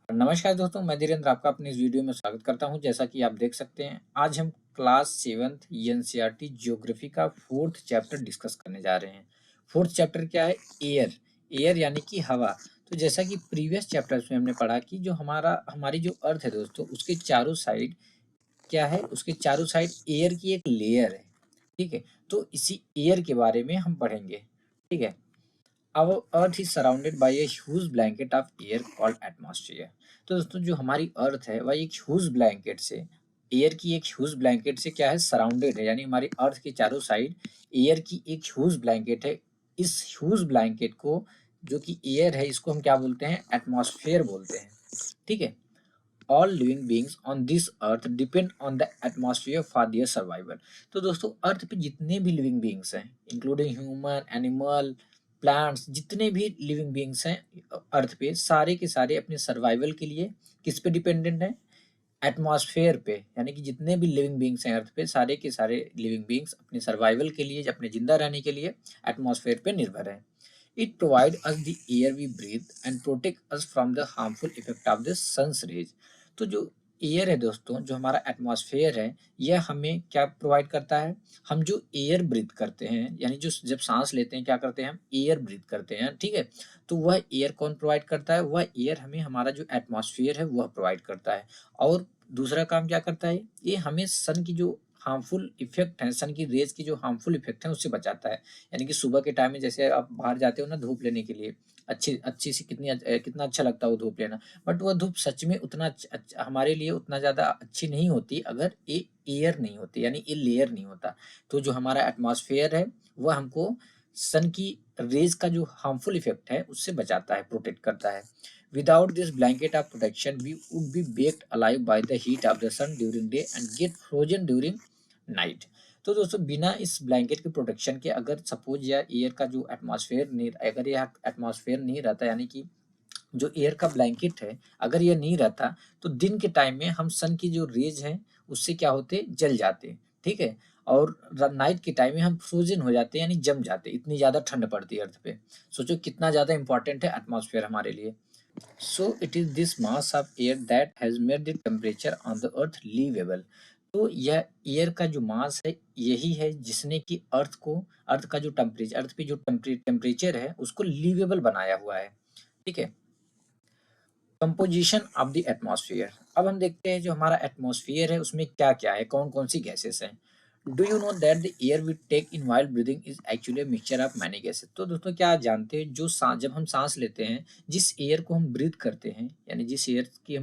नमस्कार दोस्तों, मैं धीरेन्द्र आपका अपनी इस वीडियो में स्वागत करता हूं। जैसा कि आप देख सकते हैं, आज हम क्लास 7th एनसीईआरटी ज्योग्राफी का 4th चैप्टर डिस्कस करने जा रहे हैं। 4th चैप्टर क्या है? एयर। एयर यानी कि हवा। तो जैसा कि प्रीवियस चैप्टर्स में हमने पढ़ा कि जो हमारी जो अर्थ है दोस्तों, उसके चारों साइड क्या है? उसके चारों साइड एयर की एक लेयर है। ठीक है, तो इसी एयर के बारे में हम पढ़ेंगे। ठीक है, Our Earth is surrounded by a huge blanket of air called atmosphere। तो दोस्तों, जो हमारी अर्थ है वह एक ह्यूज ब्लैंकेट से, एयर की एक ह्यूज ब्लैंकेट से क्या है? सराउंडेड है। यानी हमारी अर्थ के चारों साइड एयर की एक ह्यूज ब्लैंकेट है। इस ह्यूज ब्लैंकेट को, जो कि एयर है, इसको हम क्या बोलते हैं? एटमॉस्फेयर बोलते हैं। ठीक है, all living beings on this earth depend on the atmosphere for their survival. तो दोस्तों, अर्थ पे जितने भी लिविंग बींग्स हैं, इंक्लूडिंग ह्यूमन, एनिमल, प्लांट्स, जितने भी लिविंग बींग्स हैं अर्थ पे, सारे के सारे अपने सर्वाइवल के लिए किस पे डिपेंडेंट हैं? एटमॉस्फेयर पे। यानी कि जितने भी लिविंग बींग्स हैं अर्थ पे, सारे के सारे लिविंग बींग्स अपने सर्वाइवल के लिए, अपने जिंदा रहने के लिए एटमॉस्फेयर पे निर्भर हैं। It provide us the air we breathe and protect us from the harmful effect of the sun's rays. तो जो एयर है दोस्तों, जो हमारा एटमॉस्फेयर है, यह हमें क्या प्रोवाइड करता है? हम जो एयर ब्रीथ करते हैं, यानी जो जब सांस लेते हैं, क्या करते हैं? हम एयर ब्रीथ करते हैं। ठीक है, तो वह एयर कौन प्रोवाइड करता है? वह एयर हमें हमारा जो एटमॉस्फेयर है वह प्रोवाइड करता है। और दूसरा काम क्या करता है? ये हमें सन की जो हार्मफुल इफेक्ट है, सन की रेज की जो हार्मफुल इफेक्ट है, उससे बचाता है। यानी कि सुबह के टाइम में जैसे आप बाहर जाते हो ना धूप लेने के लिए, अच्छी अच्छी सी कितना अच्छा लगता है वो धूप लेना। बट वह धूप सच में उतना हमारे लिए उतना ज़्यादा अच्छी नहीं होती अगर ये एयर नहीं होती, यानी ये लेयर नहीं होता। तो जो हमारा एटमॉस्फेयर है वह हमको सन की रेज का जो हार्मफुल इफेक्ट है उससे बचाता है, प्रोटेक्ट करता है। Without this blanket of protection, we would be baked alive by the heat of the sun during day and get frozen during night। तो दोस्तों, बिना इस ब्लैंकेट के प्रोटेक्शन के, अगर सपोज या एयर का जो एटमॉस्फेयर नहीं, अगर यह एटमॉस्फेयर नहीं रहता, यानी कि जो एयर का ब्लैंकेट है, अगर यह नहीं रहता, तो दिन के टाइम में हम सन की जो रेज है उससे क्या होते? जल जाते। ठीक है, और नाइट के टाइम में हम फ्रोजन हो जाते, यानी जम जाते। इतनी ज़्यादा ठंड पड़ती है अर्थ पे। सोचो कितना ज़्यादा इंपॉर्टेंट है एटमॉस्फेयर हमारे लिए। So it is this mass of air that has made the temperature on the earth livable। तो यह एयर का जो मास है, यही है जिसने कि अर्थ का जो टेम्परेचर, अर्थ पे जो टेम्परेचर है उसको लिवेबल बनाया हुआ है। ठीक है, कंपोजिशन ऑफ द एटमॉस्फेयर। अब हम देखते हैं जो हमारा एटमॉस्फेयर है उसमें क्या क्या है, कौन कौन सी गैसेस हैं। Do you know that the air we take in while breathing is actually mixture of many gases. तो दोस्तों, क्या आप जानते हैं, जो जब हम सांस लेते हैं, जिस एयर को हम ब्रीथ करते हैं, यानी जिस एयर की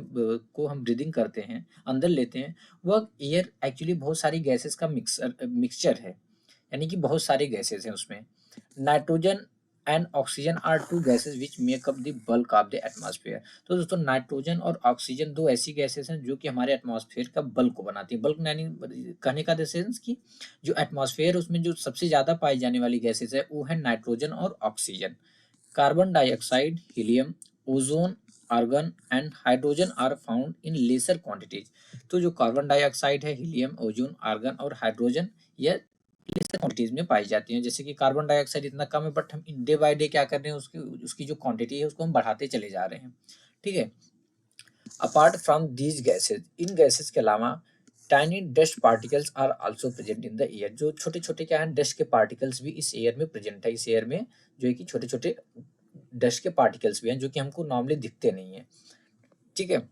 को हम ब्रीदिंग करते हैं, अंदर लेते हैं, वह एयर एक्चुअली बहुत सारी गैसेस का मिक्सचर है। यानी कि बहुत सारे गैसेस हैं उसमें। Nitrogen and oxygen are two gases which make up the bulk of the atmosphere. तो दोस्तों, नाइट्रोजन और ऑक्सीजन दो ऐसी गैसेस हैं जो कि हमारे एटमॉस्फेयर का बल्क को बनाती है। बल्क यानी कहने का सेंस कि जो एटमॉस्फेयर उसमें जो सबसे ज़्यादा पाई जाने वाली गैसेस है वो है नाइट्रोजन और oxygen. Carbon dioxide, helium, ozone, argon and hydrogen are found in lesser quantities. तो जो कार्बन डाइऑक्साइड है, हीलियम, ओजोन, आर्गन और हाइड्रोजन, यह लेसर क्वांटिटीज में पाई जाती हैं। जैसे कि कार्बन डाइऑक्साइड इतना कम है, बट हम डे बाय डे क्या कर रहे हैं, उसकी उसकी जो क्वांटिटी है उसको हम बढ़ाते चले जा रहे हैं। ठीक है, अपार्ट फ्रॉम दीज गैसेज, इन गैसेज के अलावा tiny dust particles are also present in the air. जो छोटे छोटे क्या है, डस्ट के पार्टिकल्स भी इस एयर में प्रेजेंट है। इस एयर में जो है कि छोटे छोटे डस्ट के पार्टिकल्स भी हैं जो कि हमको नॉर्मली दिखते नहीं है। ठीक है,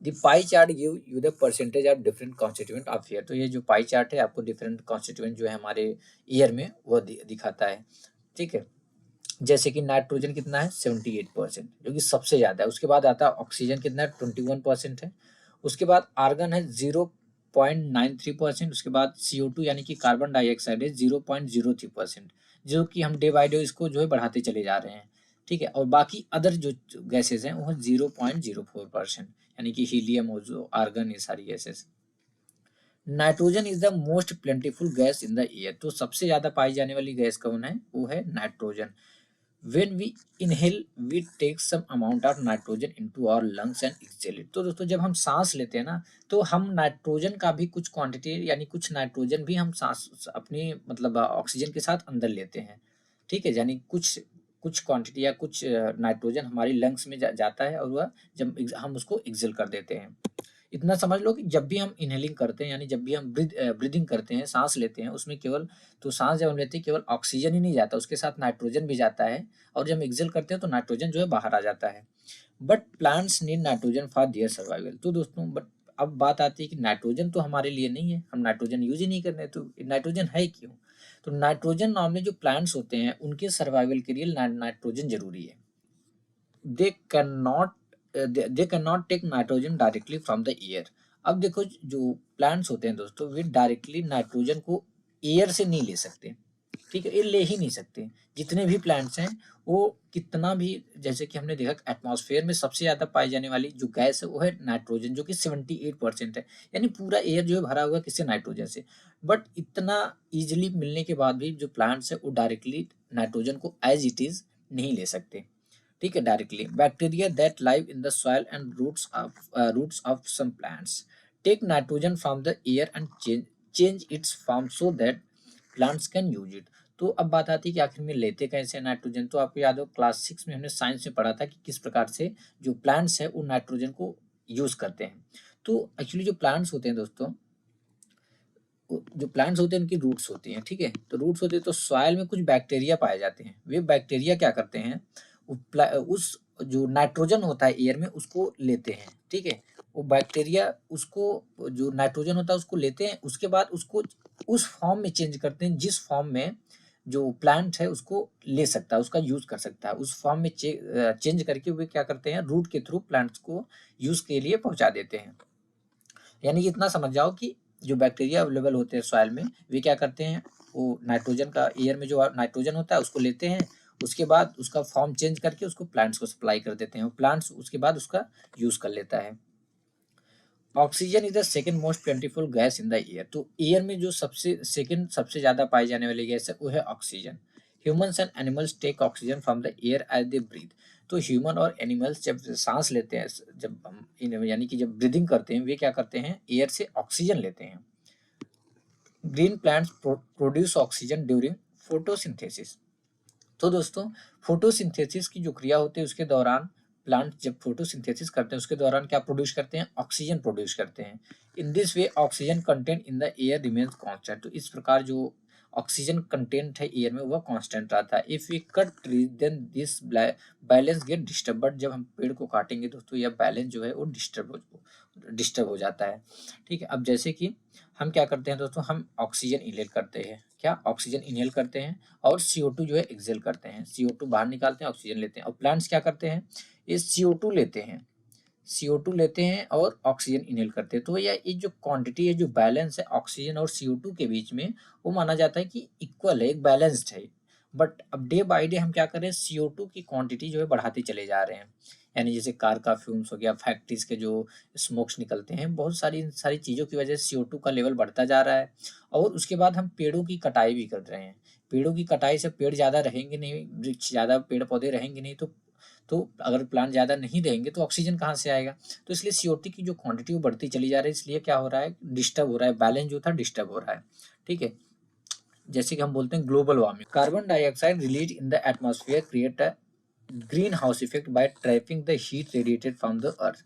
the pie chart give you the percentage of different constituent of air. तो ये जो पाई चार्ट है आपको डिफरेंट कॉन्स्टिट्यूएंट जो है हमारे एयर में वह दिखाता है। ठीक है, जैसे कि नाइट्रोजन कितना है? 78%, जो कि सबसे ज़्यादा है। उसके बाद आता है ऑक्सीजन, कितना है? 21% है। उसके बाद आर्गन है 0.93%। उसके बाद CO2 यानी कि कार्बन डाइऑक्साइड है 0.03%, जो कि हम डे बाई डे इसको जो है बढ़ाते चले जा रहे हैं। ठीक है, और बाकी अदर जो गैसेज हैं वो 0.04%, यानी कि हीलियम, ओजो, आर्गन, ये सारी gases. Nitrogen is the most प्लेंटिफुल gas in the air. तो सबसे ज्यादा पाई जाने वाली गैस कौन है? वो है nitrogen. When we inhale, we take some amount of nitrogen into our lungs and exhale it। तो दोस्तों, जब हम सांस लेते हैं ना, तो हम नाइट्रोजन का भी कुछ क्वांटिटी, यानी कुछ नाइट्रोजन भी हम सांस अपनी मतलब ऑक्सीजन के साथ अंदर लेते हैं। ठीक है, यानी कुछ कुछ क्वांटिटी या कुछ नाइट्रोजन हमारी लंग्स में जाता है और वह जब हम उसको एक्सेल कर देते हैं। इतना समझ लो कि जब भी हम इनहेलिंग करते हैं यानी जब भी हम ब्रीदिंग करते हैं, सांस लेते हैं, उसमें केवल तो सांस जब हम लेते हैं केवल ऑक्सीजन ही नहीं जाता, उसके साथ नाइट्रोजन भी जाता है और जब हम एक्सेल करते हैं तो नाइट्रोजन जो है बाहर आ जाता है। But plants need nitrogen for their survival. तो दोस्तों बट अब बात आती है कि नाइट्रोजन तो हमारे लिए नहीं है, हम नाइट्रोजन यूज ही नहीं कर रहे, तो नाइट्रोजन है क्यों? तो नाइट्रोजन नॉर्मली जो प्लांट्स होते हैं उनके सर्वाइवल के लिए नाइट्रोजन जरूरी है। They can not they can not take nitrogen directly from the air. अब देखो जो प्लांट्स होते हैं दोस्तों वे डायरेक्टली नाइट्रोजन को एयर से नहीं ले सकते, ठीक है, ये ले ही नहीं सकते। जितने भी प्लांट्स हैं वो कितना भी, जैसे कि हमने देखा एटमॉस्फेयर में सबसे ज्यादा पाई जाने वाली जो गैस है वो है नाइट्रोजन, जो कि 78% है, यानी पूरा एयर जो है भरा हुआ किससे, नाइट्रोजन से। बट इतना इजिली मिलने के बाद भी जो प्लांट्स है वो डायरेक्टली नाइट्रोजन को एज इट इज नहीं ले सकते, ठीक है, directly. Bacteria that live in the soil and roots of some plants take nitrogen from the air and change its form so that plants can use it. तो अब बात आती है कि आखिर में लेते कैसे हैं नाइट्रोजन। तो आपको याद हो क्लास 6 में हमने साइंस में पढ़ा था कि किस प्रकार से जो प्लांट्स है वो नाइट्रोजन को यूज करते हैं। तो एक्चुअली जो प्लांट्स होते हैं दोस्तों, जो प्लांट्स होते हैं उनकी रूट्स होती हैं, ठीक है, तो रूट्स होते हैं तो सॉइल में कुछ बैक्टीरिया पाए जाते हैं। वे बैक्टीरिया क्या करते हैं, उस जो नाइट्रोजन होता है एयर में उसको लेते हैं, ठीक है, वो बैक्टीरिया उसको जो नाइट्रोजन होता है उसको लेते हैं, उसके बाद उसको उस फॉर्म में चेंज करते हैं जिस फॉर्म में जो प्लांट है उसको ले सकता है, उसका यूज कर सकता है, उस फॉर्म में चेंज करके वे क्या करते हैं, रूट के थ्रू प्लांट्स को यूज के लिए पहुंचा देते हैं। यानी कि इतना समझ जाओ कि जो बैक्टीरिया अवेलेबल होते हैं सॉइल में वे क्या करते हैं, वो नाइट्रोजन का एयर में जो नाइट्रोजन होता है उसको लेते हैं, उसके बाद उसका फॉर्म चेंज करके उसको प्लांट्स को सप्लाई कर देते हैं, प्लांट्स उसके बाद उसका यूज कर लेता है। Oxygen is the second most plentiful gas in the air. तो एयर में जो सबसे ज्यादा पाई जाने वाली गैस है वो है oxygen. Humans and animals take oxygen from the air as they breathe. तो ह्यूमन और एनिमल्स जब सांस लेते हैं, जब हम यानी कि जब ब्रीदिंग करते हैं वे क्या करते हैं, एयर से ऑक्सीजन लेते हैं। Green plants produce oxygen during photosynthesis. तो दोस्तों फोटोसिंथेसिस की जो क्रिया होती है उसके दौरान प्लांट जब फोटोसिंथेसिस करते हैं उसके दौरान क्या प्रोड्यूस करते हैं, ऑक्सीजन प्रोड्यूस करते हैं। In this way oxygen content in the air remains constant. तो इस प्रकार जो ऑक्सीजन कंटेंट है एयर में वह कांस्टेंट रहता है। If we cut trees then this balance get disturb. But जब हम पेड़ को काटेंगे दोस्तों यह बैलेंस जो है वो डिस्टर्ब हो जाता है, ठीक है। अब जैसे कि हम क्या करते हैं दोस्तों, हम ऑक्सीजन इनहेल करते हैं, क्या ऑक्सीजन इनहेल करते हैं और CO2 जो है एक्सेल करते हैं, CO2 बाहर निकालते हैं, ऑक्सीजन लेते हैं। और प्लांट्स क्या करते हैं, ये CO2 लेते हैं, CO2 लेते हैं और ऑक्सीजन इनहेल करते हैं। तो ये जो क्वांटिटी है, जो बैलेंस है ऑक्सीजन और CO2 के बीच में, वो माना जाता है कि इक्वल है, एक बैलेंस्ड है। बट अब डे बाय डे हम क्या कर रहे हैं, CO2 की क्वांटिटी जो है बढ़ाते चले जा रहे हैं। यानी जैसे कार का फ्यूम्स हो गया, फैक्ट्रीज के जो स्मोक्स निकलते हैं, बहुत सारी चीज़ों की वजह से CO2 का लेवल बढ़ता जा रहा है। और उसके बाद हम पेड़ों की कटाई भी कर रहे हैं। पेड़ों की कटाई से पेड़ ज़्यादा रहेंगे नहीं, वृक्ष ज़्यादा, पेड़ पौधे रहेंगे नहीं, तो अगर प्लांट ज़्यादा नहीं रहेंगे तो ऑक्सीजन कहाँ से आएगा। तो इसलिए CO2 की जो क्वांटिटी वो बढ़ती चली जा रही है, इसलिए क्या हो रहा है, डिस्टर्ब हो रहा है, बैलेंस जो था डिस्टर्ब हो रहा है, ठीक है। जैसे कि हम बोलते हैं global warming. Carbon dioxide release in the atmosphere create a green house effect bye trapping the heat radiated from the अर्थ।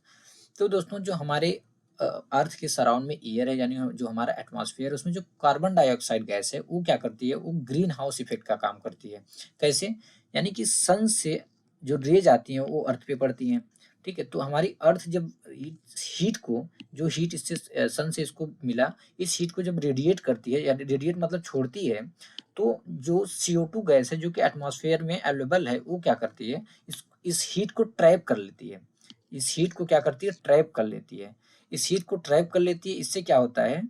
तो दोस्तों जो हमारे अर्थ के सराउंड में एयर है, यानी जो हमारा एटमॉस्फेयर है, उसमें जो कार्बन डाइऑक्साइड गैस है वो क्या करती है, वो ग्रीन हाउस इफेक्ट का काम करती है। कैसे, यानी कि सन से जो रेज आती हैं वो अर्थ पे पड़ती हैं, ठीक है। तो हमारी अर्थ जब हीट को, जो हीट इससे सन से इसको मिला, इस हीट को जब रेडिएट करती है, यानी रेडिएट मतलब छोड़ती है, तो जो CO2 गैस है जो कि एटमॉस्फेयर में अवेलेबल है वो क्या करती है, इस हीट को ट्रैप कर लेती है। इस हीट को क्या करती है, ट्रैप कर लेती है। इस हीट को ट्रैप कर लेती है, इससे क्या होता है,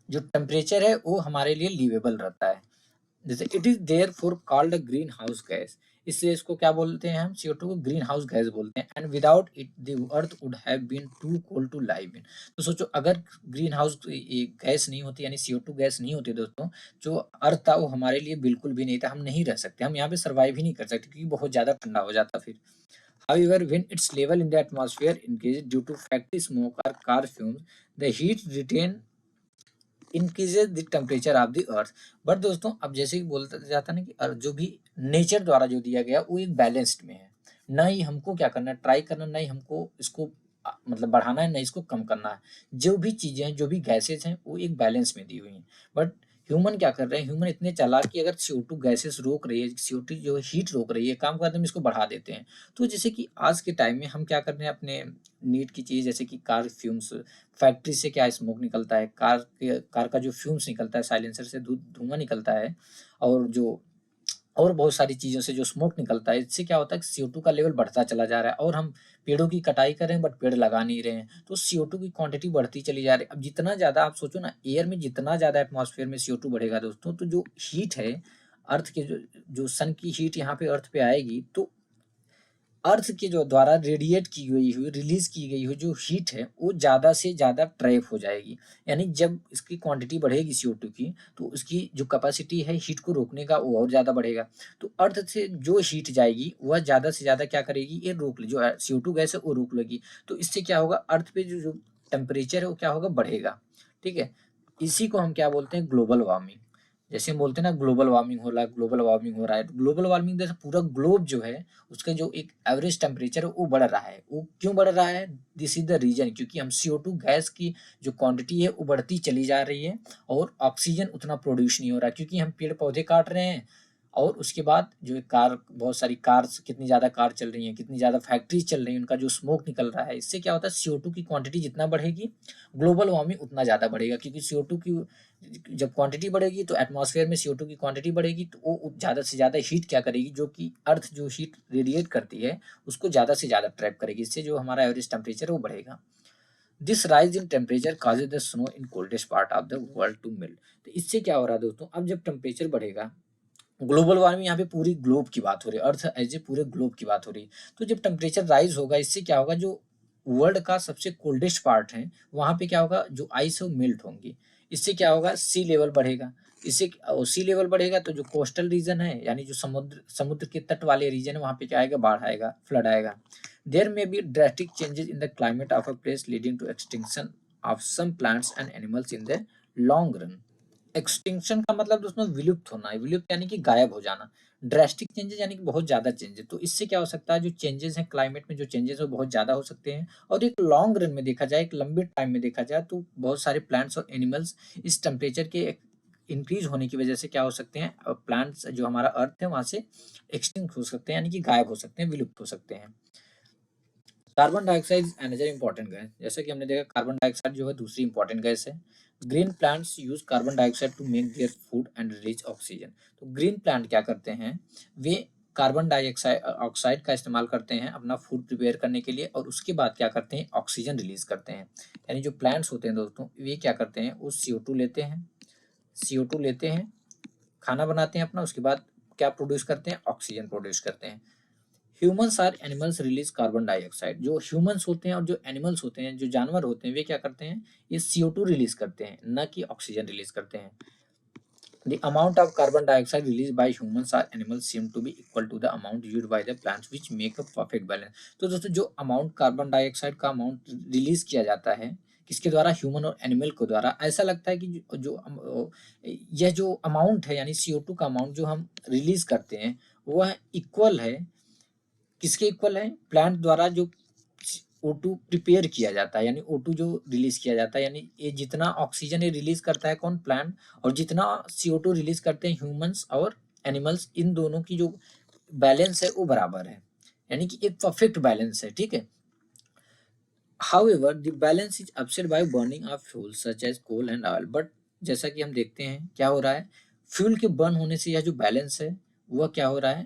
जो टेम्परेचर है वो हमारे लिए लिवेबल रहता है। जैसे it is there for called green house gas. इसलिए इसको क्या बोलते हैं हम, CO2 को ग्रीन हाउस गैस बोलते हैं। And without it the earth would have been too cold to live in. तो सोचो अगर ग्रीन हाउस गैस नहीं होती, यानी CO2 गैस नहीं होती दोस्तों, जो अर्थ था वो हमारे लिए बिल्कुल भी नहीं था, हम नहीं रह सकते, हम यहाँ पे सर्वाइव ही नहीं कर सकते, क्योंकि बहुत ज्यादा ठंडा हो जाता फिर। However, when its level in the atmosphere increases due to factory smoke or car fumes, the heat retained increases the temperature of the earth. But दोस्तों अब जैसे कि बोलता जाता है ना कि जो भी नेचर द्वारा जो दिया गया वो एक बैलेंस्ड में है, ना ही हमको क्या करना है, ट्राई करना, ना ही हमको इसको मतलब बढ़ाना है, ना इसको कम करना है। जो भी चीजें हैं, जो भी गैसेज हैं, वो एक बैलेंस में दी हुई हैं। बट ह्यूमन क्या कर रहे हैं, ह्यूमन इतने चालाक कि अगर CO2 गैसेस रोक रही है, CO2 जो हीट रोक रही है, काम करते हैं, हम इसको बढ़ा देते हैं। तो जैसे कि आज के टाइम में हम क्या कर रहे हैं, अपने नीड की चीज जैसे कि कार फ्यूम्स, फैक्ट्री से क्या स्मोक निकलता है, कार का जो फ्यूम्स निकलता है, साइलेंसर से धुआं निकलता है, और जो और बहुत सारी चीज़ों से जो स्मोक निकलता है, इससे क्या होता है कि CO2 का लेवल बढ़ता चला जा रहा है, और हम पेड़ों की कटाई कर रहे हैं बट पेड़ लगा नहीं रहे हैं, तो CO2 की क्वांटिटी बढ़ती चली जा रही है। अब जितना ज़्यादा आप सोचो ना, एयर में जितना ज़्यादा एटमॉस्फेयर में CO2 बढ़ेगा दोस्तों, तो जो हीट है अर्थ के, जो सन की हीट यहाँ पे अर्थ पे आएगी, तो अर्थ के जो द्वारा रेडिएट की गई हुई, रिलीज की गई हुई जो हीट है, वो ज़्यादा से ज़्यादा ट्रैप हो जाएगी। यानी जब इसकी क्वांटिटी बढ़ेगी CO2 की, तो उसकी जो कैपेसिटी है हीट को रोकने का, वो और ज़्यादा बढ़ेगा। तो अर्थ से जो हीट जाएगी वह ज़्यादा से ज़्यादा क्या करेगी, ये रोक ले, जो CO2 गैस है वो रोक लेगी। तो इससे क्या होगा, अर्थ पे जो जो टेम्परेचर है वो क्या होगा, बढ़ेगा। ठीक है, इसी को हम क्या बोलते हैं, ग्लोबल वार्मिंग। जैसे हम बोलते हैं ना, ग्लोबल वार्मिंग हो रहा है, ग्लोबल वार्मिंग हो रहा है। ग्लोबल वार्मिंग जैसे पूरा ग्लोब जो है, उसका जो एक एवरेज टेम्परेचर है वो बढ़ रहा है। वो क्यों बढ़ रहा है, दिस इज द रीजन, क्योंकि हम CO2 गैस की जो क्वांटिटी है वो बढ़ती चली जा रही है, और ऑक्सीजन उतना प्रोड्यूस नहीं हो रहा, क्योंकि हम पेड़ पौधे काट रहे हैं। और उसके बाद जो कार, बहुत सारी कार्स, कितनी ज़्यादा कार चल रही हैं, कितनी ज़्यादा फैक्ट्री चल रही हैं, उनका जो स्मोक निकल रहा है, इससे क्या होता है, CO2 की क्वांटिटी जितना बढ़ेगी, ग्लोबल वार्मिंग उतना ज़्यादा बढ़ेगा। क्योंकि CO2 की जब क्वांटिटी बढ़ेगी तो एटमॉस्फेयर में CO2 की क्वांटिटी बढ़ेगी, तो वो ज़्यादा से ज़्यादा हीट क्या करेगी, जो कि अर्थ जो हीट रेडिएट करती है उसको ज़्यादा से ज़्यादा ट्रैप करेगी। इससे जो हमारा एवरेज टेम्परेचर है वो बढ़ेगा। This rise in temperature causes the snow in coldest part of the world to melt. तो इससे क्या हो रहा है दोस्तों, अब जब टेम्परेचर बढ़ेगा, ग्लोबल वार्मिंग, यहाँ पे पूरी ग्लोब की बात हो रही है, अर्थ एज ए पूरे ग्लोब की बात हो रही है। तो जब टेम्परेचर राइज होगा, इससे क्या होगा, जो वर्ल्ड का सबसे कोल्डेस्ट पार्ट है वहाँ पे क्या होगा, जो आइस है वो मेल्ट होंगी। इससे क्या होगा, सी लेवल बढ़ेगा। इससे सी लेवल बढ़ेगा तो जो कोस्टल रीजन है, यानी जो समुद्र समुद्र के तट वाले रीजन है, वहाँ पे क्या आएगा, बाढ़ आएगा, फ्लड आएगा। There may be drastic changes in the climate of a place leading to extinction of some plants and animals in the long run. Extinction का मतलब दोस्तों विलुप्त होना है, विलुप्त यानी कि गायब हो जाना। ड्रास्टिक चेंजेस यानी कि बहुत ज़्यादा चेंजेस। तो इससे क्या हो सकता है, जो चेंजेस हैं क्लाइमेट में, जो चेंजेस है वो बहुत ज़्यादा हो सकते हैं, और एक लॉन्ग रन में देखा जाए, एक लंबे टाइम में देखा जाए, तो बहुत सारे प्लांट्स और एनिमल्स इस टेम्परेचर के इंक्रीज होने की वजह से क्या हो सकते हैं, प्लांट्स जो हमारा अर्थ है वहाँ से एक्सटिंक्ट हो सकते हैं, यानी कि गायब हो सकते हैं, विलुप्त हो सकते हैं। Carbon dioxide is another important gas. जैसे कि हमने देखा, कार्बन डाइऑक्साइड जो है दूसरी इंपॉर्टेंट गैस है। Green plants use carbon dioxide to make their food and release oxygen. तो ग्रीन प्लांट क्या करते हैं, वे कार्बन डाइऑक्साइड ऑक्साइड का इस्तेमाल करते हैं अपना फूड प्रिपेयर करने के लिए, और उसके बाद क्या करते हैं, ऑक्सीजन रिलीज करते हैं। यानी जो प्लांट्स होते हैं दोस्तों, वे क्या करते हैं, वो CO2 लेते हैं, CO2 लेते हैं, खाना बनाते हैं अपना, उसके बाद क्या प्रोड्यूस करते हैं, ऑक्सीजन प्रोड्यूस करते हैं। Humans or animals release carbon dioxide. जो ह्यूमन्स होते हैं और जो एनिमल्स होते हैं, जो जानवर होते हैं, वे क्या करते हैं, ये CO2 रिलीज करते हैं, न कि ऑक्सीजन रिलीज करते हैं। The amount of carbon dioxide released by humans or animals seem to be equal to the amount used by the plants which make a perfect balance। तो दोस्तों जो अमाउंट कार्बन डाइऑक्साइड का amount release किया जाता है, किसके द्वारा, human और एनिमल के द्वारा, ऐसा लगता है कि यह जो अमाउंट है, यानी CO2 का अमाउंट जो हम रिलीज करते हैं, वह इक्वल है, किसके इक्वल है, प्लांट द्वारा जो O2 प्रिपेयर किया जाता है, यानी O2 जो रिलीज किया जाता है, यानी ये जितना ऑक्सीजन ये रिलीज करता है कौन, प्लांट, और जितना CO2 रिलीज करते हैं ह्यूमंस और एनिमल्स, इन दोनों की जो बैलेंस है वो बराबर है, यानी कि एक परफेक्ट बैलेंस है। ठीक है, However, the balance is upset by burning of fuels such as coal and oil। But जैसा कि हम देखते हैं क्या हो रहा है, फ्यूल के बर्न होने से यह जो बैलेंस है वह क्या हो रहा है,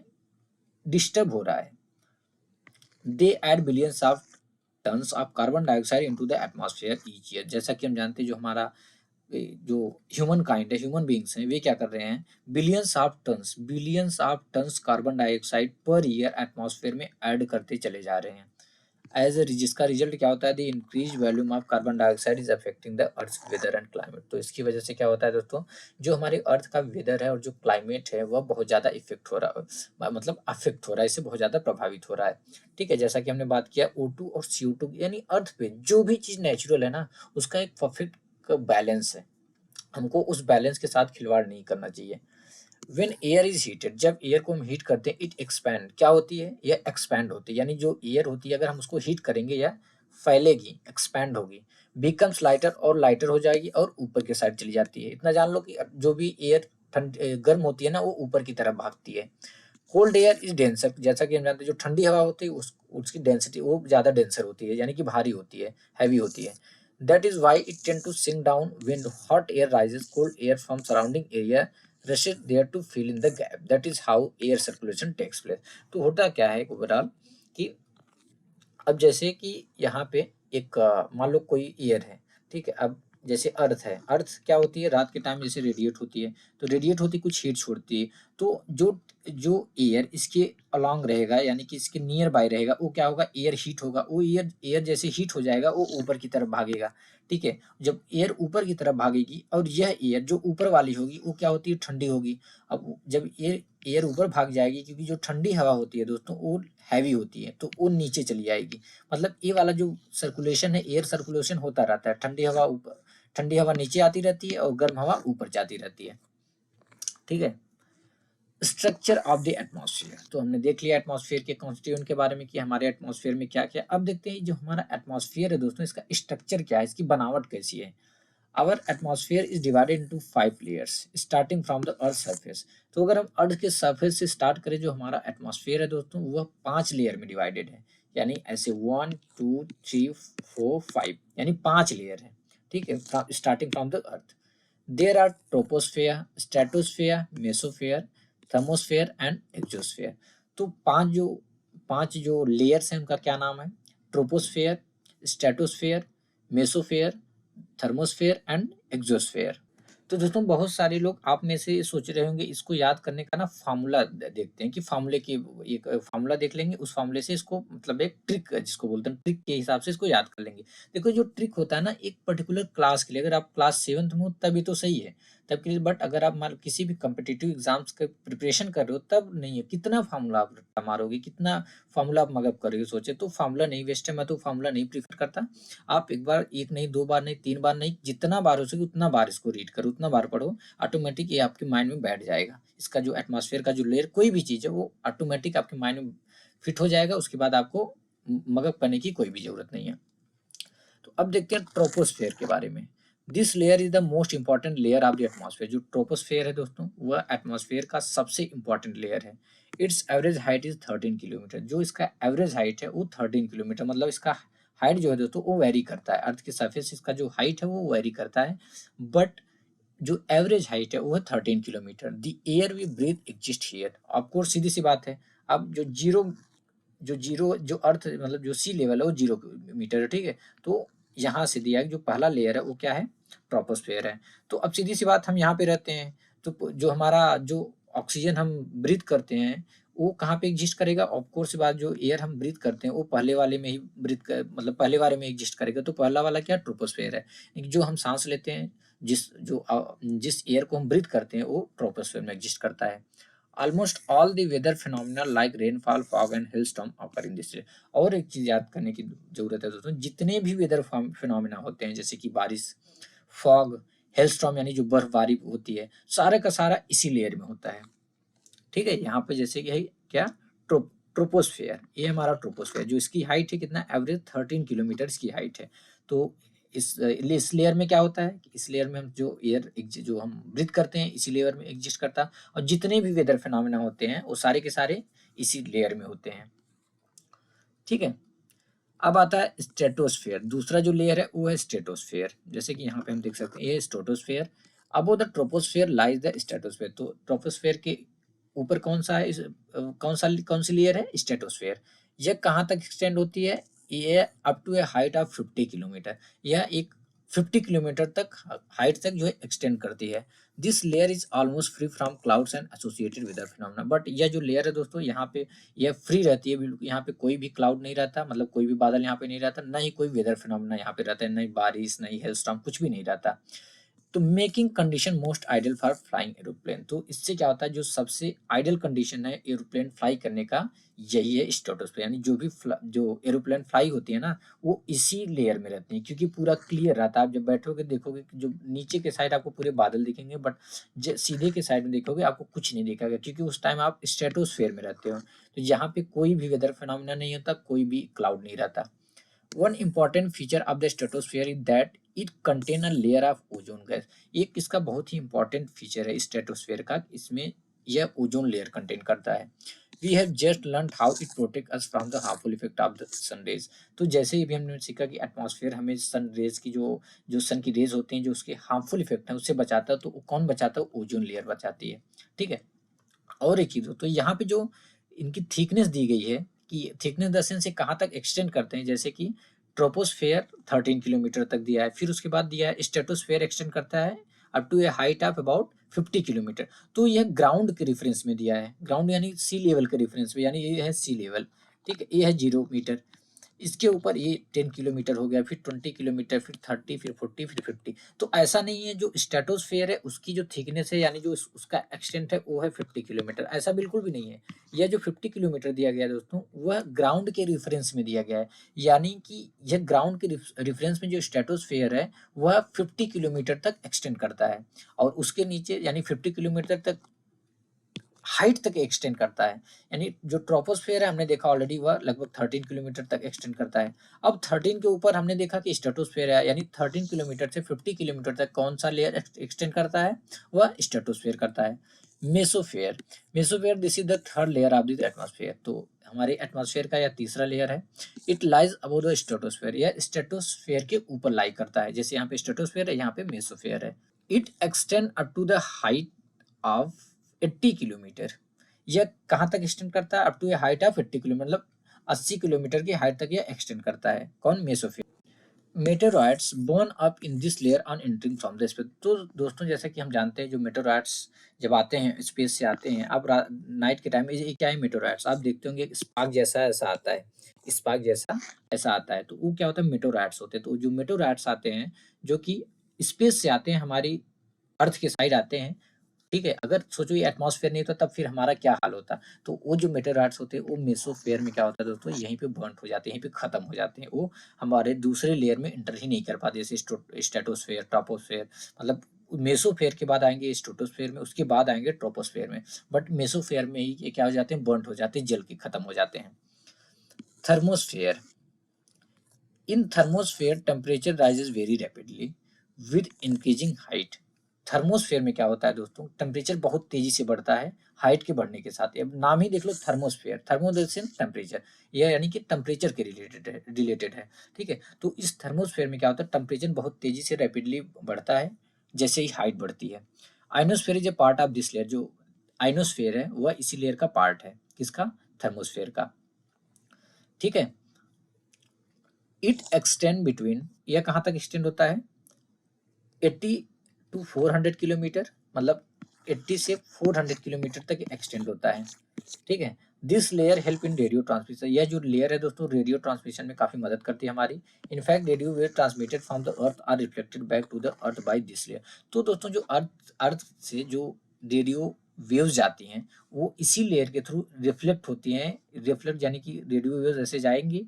डिस्टर्ब हो रहा है। They add billions of tons of carbon dioxide into the atmosphere each year. जैसा कि हम जानते हैं, जो हमारा जो ह्यूमन काइंड है, ह्यूमन बींग्स हैं, वे क्या कर रहे हैं, billions of tons carbon dioxide per year atmosphere में ऐड करते चले जा रहे हैं। एज ए जिसका रिजल्ट क्या होता है, the increase volume of carbon dioxide is affecting the earth weather and climate. तो इसकी वजह से क्या होता है दोस्तों, जो हमारे अर्थ का वेदर है और जो क्लाइमेट है वह बहुत ज़्यादा इफेक्ट हो रहा है, मतलब अफेक्ट हो रहा है, इससे बहुत ज़्यादा प्रभावित हो रहा है। ठीक है, जैसा कि हमने बात किया O2 और CO2, यानी अर्थ पे जो भी चीज़ नेचुरल है ना, उसका एक परफेक्ट बैलेंस है। हमको उस बैलेंस के साथ खिलवाड़ नहीं करना चाहिए। व्हेन एयर इज हीटेड, जब एयर को हम हीट करते हैं, इट एक्सपैंड, क्या होती है, यह एक्सपैंड होती है, यानी जो एयर होती है अगर हम उसको हीट करेंगे या फैलेगी, एक्सपैंड होगी, बिकम्स लाइटर, और लाइटर हो जाएगी और ऊपर के साइड चली जाती है। इतना जान लो कि जो भी एयर ठंड गर्म होती है ना, वो ऊपर की तरफ भागती है। कोल्ड एयर इज डेंसर, जैसा कि हम जानते हैं जो ठंडी हवा होती है उसकी डेंसिटी वो ज़्यादा डेंसर होती है, यानी कि भारी होती है, हैवी होती है। That is why it tend to sink down when hot air rises, cold air from surrounding area rushes there to fill in the gap. That is how air circulation takes place. तो होता क्या है overall कि अब जैसे कि यहाँ पे एक मान लो कोई एयर है, ठीक है। अब जैसे अर्थ है, अर्थ क्या होती है, रात के टाइम जैसे रेडिएट होती है, तो रेडिएट होती कुछ हीट छोड़ती है। तो जो जो एयर इसके अलोंग रहेगा, यानी कि इसके नियर बाय रहेगा, वो क्या होगा, एयर हीट होगा। वो एयर एयर जैसे हीट हो जाएगा, वो ऊपर की तरफ भागेगा, ठीक है। जब एयर ऊपर की तरफ भागेगी और यह एयर जो ऊपर वाली होगी वो क्या होती है, ठंडी होगी। अब जब एयर एयर ऊपर भाग जाएगी, क्योंकि जो ठंडी हवा होती है दोस्तों वो हैवी होती है, तो वो नीचे चली आएगी। मतलब ये वाला जो सर्कुलेशन है, एयर सर्कुलेशन होता रहता है, ठंडी हवा नीचे आती रहती है और गर्म हवा ऊपर जाती रहती है, ठीक है। स्ट्रक्चर ऑफ द एटमॉस्फेयर, तो हमने देख लिया एटमॉस्फेयर के कॉन्स्टिट्यूएंट के बारे में कि हमारे एटमॉस्फेयर में क्या क्या। अब देखते हैं जो हमारा एटमॉस्फेयर है दोस्तों, इसका स्ट्रक्चर क्या है, इसकी बनावट कैसी है। Our atmosphere is divided into 5 layers starting from the earth surface. तो अगर हम अर्थ के सरफेस से स्टार्ट करें, जो हमारा एटमॉस्फेयर है दोस्तों, वह 5 लेयर में डिवाइडेड है, यानी ऐसे 1 2 3 4 5, यानी 5 लेयर है, ठीक है, starting from the earth. There are troposphere, stratosphere, mesosphere, thermosphere and exosphere. तो पांच जो लेयर्स हैं उनका क्या नाम है, troposphere, stratosphere, mesosphere, thermosphere and exosphere. तो दोस्तों बहुत सारे लोग आप में से सोच रहे होंगे, इसको याद करने का ना फार्मूला देखते हैं कि फार्मूले की एक फार्मूला देख लेंगे, उस फार्मूले से इसको मतलब एक ट्रिक जिसको बोलते हैं, ट्रिक के हिसाब से इसको याद कर लेंगे। देखो जो ट्रिक होता है ना, एक पर्टिकुलर क्लास के लिए, अगर आप क्लास 7th में हो तभी तो सही है, तब के लिए। बट अगर आप मान किसी भी कम्पिटिटिव एग्जाम्स के प्रिपरेशन कर रहे हो तब नहीं है, कितना फार्मूला आप मारोगे, कितना फार्मूला आप मगअप करोगे, सोचे तो फार्मूला नहीं, वेस्ट है, मैं तो फार्मूला नहीं प्रीफर करता। आप एक बार, एक नहीं, 2 बार नहीं, 3 बार नहीं, जितना बार हो सके उतना बार इसको रीड करो, उतना बार पढ़ो, ऑटोमेटिक ये आपके माइंड में बैठ जाएगा। इसका जो एटमॉस्फेयर का जो लेयर कोई भी चीज़ है वो ऑटोमेटिक आपके माइंड में फिट हो जाएगा, उसके बाद आपको मगअप करने की कोई भी ज़रूरत नहीं है। तो अब देखते हैं ट्रोपोस्फेयर के बारे में। This layer is the most important layer of the atmosphere. जो ट्रोपोस्फेयर है दोस्तों, वह एटमॉस्फेयर का सबसे इंपॉर्टेंट लेयर है। It's average height is 13 kilometre. जो इसका एवरेज हाइट है वो 13 किलोमीटर, मतलब इसका हाइट जो है दोस्तों वो वेरी करता है, अर्थ के सरफेस इसका जो हाइट है वो वेरी करता है, बट जो एवरेज हाइट है वो है 13 kilometre. The air we breathe exist here. Of course सीधी सी बात है। अब जो जीरो जो अर्थ मतलब जो सी लेवल है वो 0 मीटर है, ठीक है। तो यहाँ से दिया है जो पहला लेयर है वो क्या है, ट्रोपोस्फेयर है। तो अब सीधी सी बात, हम यहाँ पे रहते हैं, तो जो हमारा जो ऑक्सीजन हम ब्रीथ करते हैं वो कहाँ पे एग्जिस्ट करेगा, ऑफ कोर्स बात, जो एयर हम ब्रीथ करते हैं वो पहले वाले में ही मतलब पहले वाले में एग्जिस्ट करेगा। तो पहला वाला क्या, ट्रोपोस्फेयर है। जो हम सांस लेते हैं, जिस एयर को हम ब्रीथ करते हैं वो ट्रोपोस्फेयर में एग्जिस्ट करता है। Almost all the weather phenomena like rainfall, fog and hailstorm occur in this. और एक चीज याद करने की जरूरत है दोस्तों, जितने भी वेदर फिनोमिना होते हैं, जैसे कि बारिश, फॉग, हेलस्टॉर्म यानी जो बर्फबारी होती है, सारा का सारा इसी लेयर में होता है, ठीक है। यहाँ पे जैसे कि है क्या, ट्रोपोस्फेयर, ये हमारा ट्रोपोस्फेयर, जो इसकी हाइट है कितना, एवरेज 13 किलोमीटर की हाइट है। तो इस लेयर में क्या होता है, इस लेयर में हम जो एयर जो हम ब्रीथ करते हैं इसी लेयर में एग्जिस्ट करता है, और जितने भी वेदर फिनोमेना होते हैं वो सारे के सारे इसी लेयर में होते हैं, ठीक है। अब आता है स्ट्रेटोस्फेयर। दूसरा जो लेयर है वो है स्ट्रेटोस्फेयर। जैसे कि यहाँ पे हम देख सकते हैं ये stratosphere. Above the troposphere lies the stratosphere. तो ट्रोपोस्फेयर के ऊपर कौन सा है, कौन सी लेयर है, स्ट्रेटोस्फेयर। यह कहाँ तक एक्सटेंड होती है, ये up to a height of 50 kilometre. यह एक 50 किलोमीटर तक हाइट तक जो है एक्सटेंड करती है। This layer is almost free from clouds and associated weather phenomena. But यह जो लेयर है दोस्तों, यहाँ पे यह फ्री रहती है बिल्कुल, यहाँ पे कोई भी क्लाउड नहीं रहता, मतलब कोई भी बादल यहाँ पे नहीं रहता, ना ही कोई वेदर फिनोमेना यहाँ पे रहता है, नहीं बारिश, नहीं हेलस्टॉर्म, कुछ भी नहीं रहता। तो making condition most ideal for flying aeroplane, तो इससे क्या होता है, जो सबसे आइडियल कंडीशन है एरोप्लेन फ्लाई करने का यही है स्ट्रेटोस्फेयर, यानी जो एरोप्लेन फ्लाई होती है ना वो इसी लेयर में रहती है, क्योंकि पूरा क्लियर रहता है। आप जब बैठोगे देखोगे कि जो नीचे के साइड आपको पूरे बादल दिखेंगे, बट सीधे के साइड में देखोगे आपको कुछ नहीं दिखेगा, क्योंकि उस टाइम आप स्ट्रेटोस्फेयर में रहते हो, तो यहाँ पे कोई भी वेदर फिनोमेना नहीं होता, कोई भी क्लाउड नहीं रहता। One important feature of the stratosphere is that it contain a layer of ozone gas। एक इसका बहुत ही important feature है स्ट्रेटोस्फेयर का, इसमें यह ओजोन लेयर कंटेन करता है। We have just learned how it protect us from the harmful effect of the sun rays। तो जैसे ही भी हमने सीखा कि एटमॉस्फेयर हमें सन रेज की जो सन की रेज होती हैं जो उसके हार्मफुल इफेक्ट है उससे बचाता है, तो कौन बचाता है, ओजोन लेयर बचाती है। ठीक है, और एक चीज तो यहाँ पे जो इनकी थिकनेस दी गई है कि थिकनेस द सेंस से कहाँ तक एक्सटेंड करते हैं, जैसे कि ट्रोपोस्फेयर 13 किलोमीटर तक दिया है, फिर उसके बाद दिया है स्ट्रेटोस्फेयर एक्सटेंड करता है up to a height of about 50 kilometre. तो यह ग्राउंड के रेफरेंस में दिया है, ग्राउंड यानी सी लेवल के रेफरेंस में, यानी ये है सी लेवल। ठीक है, ये है 0 मीटर, इसके ऊपर ये 10 किलोमीटर हो गया, फिर 20 किलोमीटर, फिर 30, फिर 40, फिर 50। तो ऐसा नहीं है, जो स्ट्रेटोस्फेयर है उसकी जो थिकनेस है यानी जो उसका एक्सटेंट है वो है 50 किलोमीटर, ऐसा बिल्कुल भी नहीं है। यह जो 50 किलोमीटर दिया गया है दोस्तों, वह ग्राउंड के रेफरेंस में दिया गया है, यानी कि यह ग्राउंड के रेफरेंस में जो स्ट्रेटोस्फेयर है वह 50 किलोमीटर तक एक्सटेंड करता है, और उसके नीचे यानी 50 किलोमीटर तक हाइट तक एक्सटेंड करता है। यानी जो ट्रोपोस्फेयर है हमने देखा ऑलरेडी वह लगभग 13 किलोमीटर तक एक्सटेंड करता है। अब 13 के ऊपर हमने देखा कि स्ट्रेटोस्फेयर है, यानी 13 किलोमीटर से 50 किलोमीटर तक कौन सा लेयर एक्सटेंड करता है, वह स्ट्रेटोस्फेयर करता है। Mesosphere, mesosphere this is the third layer of the atmosphere, तो हमारे एटमॉस्फेयर का यह तीसरा लेयर है। It lies above the stratosphere, यह स्ट्रेटोस्फेयर के ऊपर लाई करता है, जैसे यहाँ पे स्ट्रेटोस्फेयर है, यहाँ पे मेसोफेयर है। It extend up to the height of 80 kilometre, यह कहाँ तक एक्सटेंड करता है, up to a height of 80 kilometre, मतलब 80 किलोमीटर की हाइट तक यह एक्सटेंड करता है। कौन, mesosphere. Meteoroids burn up in this layer on entering from the space, तो दोस्तों जैसा कि हम जानते हैं जो मेटेरॉइड्स जब आते हैं स्पेस से आते हैं, अब नाइट के टाइम ये क्या है, मेटेरॉइड्स आप देखते होंगे स्पार्क जैसा ऐसा आता है, स्पार्क जैसा ऐसा आता है, तो वो क्या होता है, मेटेरॉइड्स होते हैं। तो जो मेटेरॉइड्स आते हैं जो कि स्पेस से आते हैं, हमारी अर्थ के साइड आते हैं, ठीक है, अगर सोचो ये एटमॉस्फेयर नहीं होता तब फिर हमारा क्या हाल होता। तो वो जो मेटेरॉइड्स होते हैं वो मेसोस्फेयर में क्या होता है दोस्तों, यहीं पे बर्न हो जाते हैं, यहीं पे खत्म हो जाते हैं, वो हमारे दूसरे लेयर में एंटर ही नहीं कर पाते, जैसे स्ट्रेटोस्फेयर, ट्रोपोस्फेयर, मतलब मेसोफेयर के बाद आएंगे स्ट्रेटोस्फेयर में, उसके बाद आएंगे ट्रोपोस्फेयर में, बट मेसोफेयर में ही ये क्या हो जाते हैं, बर्न हो जाते हैं, जल के खत्म हो जाते हैं। Thermosphere, in thermosphere temperature rises very rapidly with increasing height. Thermosphere में क्या होता है दोस्तों, टेम्परेचर बहुत तेजी से बढ़ता है हाइट के बढ़ने के साथ। अब नाम ही देख लो थर्मोस्फेयर, थर्मोदर्शन टेम्परेचर, यह यानी कि टेम्परेचर के रिलेटेड है। ठीक है, तो इस थर्मोस्फेयर में क्या होता है, टेम्परेचर बहुत तेजी से रैपिडली बढ़ता है जैसे ही हाइट बढ़ती है। Ionosphere is a part of this layer, जो आइनोस्फेयर है वह इसी लेयर का पार्ट है, किसका, थर्मोस्फेयर का। ठीक है, इट एक्सटेंड बिटवीन, यह कहाँ तक एक्सटेंड होता है, 80 टू 400 किलोमीटर, मतलब 80 से 400 किलोमीटर तक एक्सटेंड होता है। ठीक है, this layer help in radio transmission, यह जो लेयर है दोस्तों रेडियो ट्रांसमिशन में काफी मदद करती है हमारी। In fact radio wave transmitted from the earth are reflected back to the earth by this layer. तो दोस्तों जो अर्थ से जो रेडियो वेव्स जाती हैं वो इसी लेयर के थ्रू रिफ्लेक्ट होती हैं, रिफ्लेक्ट यानी कि रेडियो वेव्स ऐसे जाएंगी,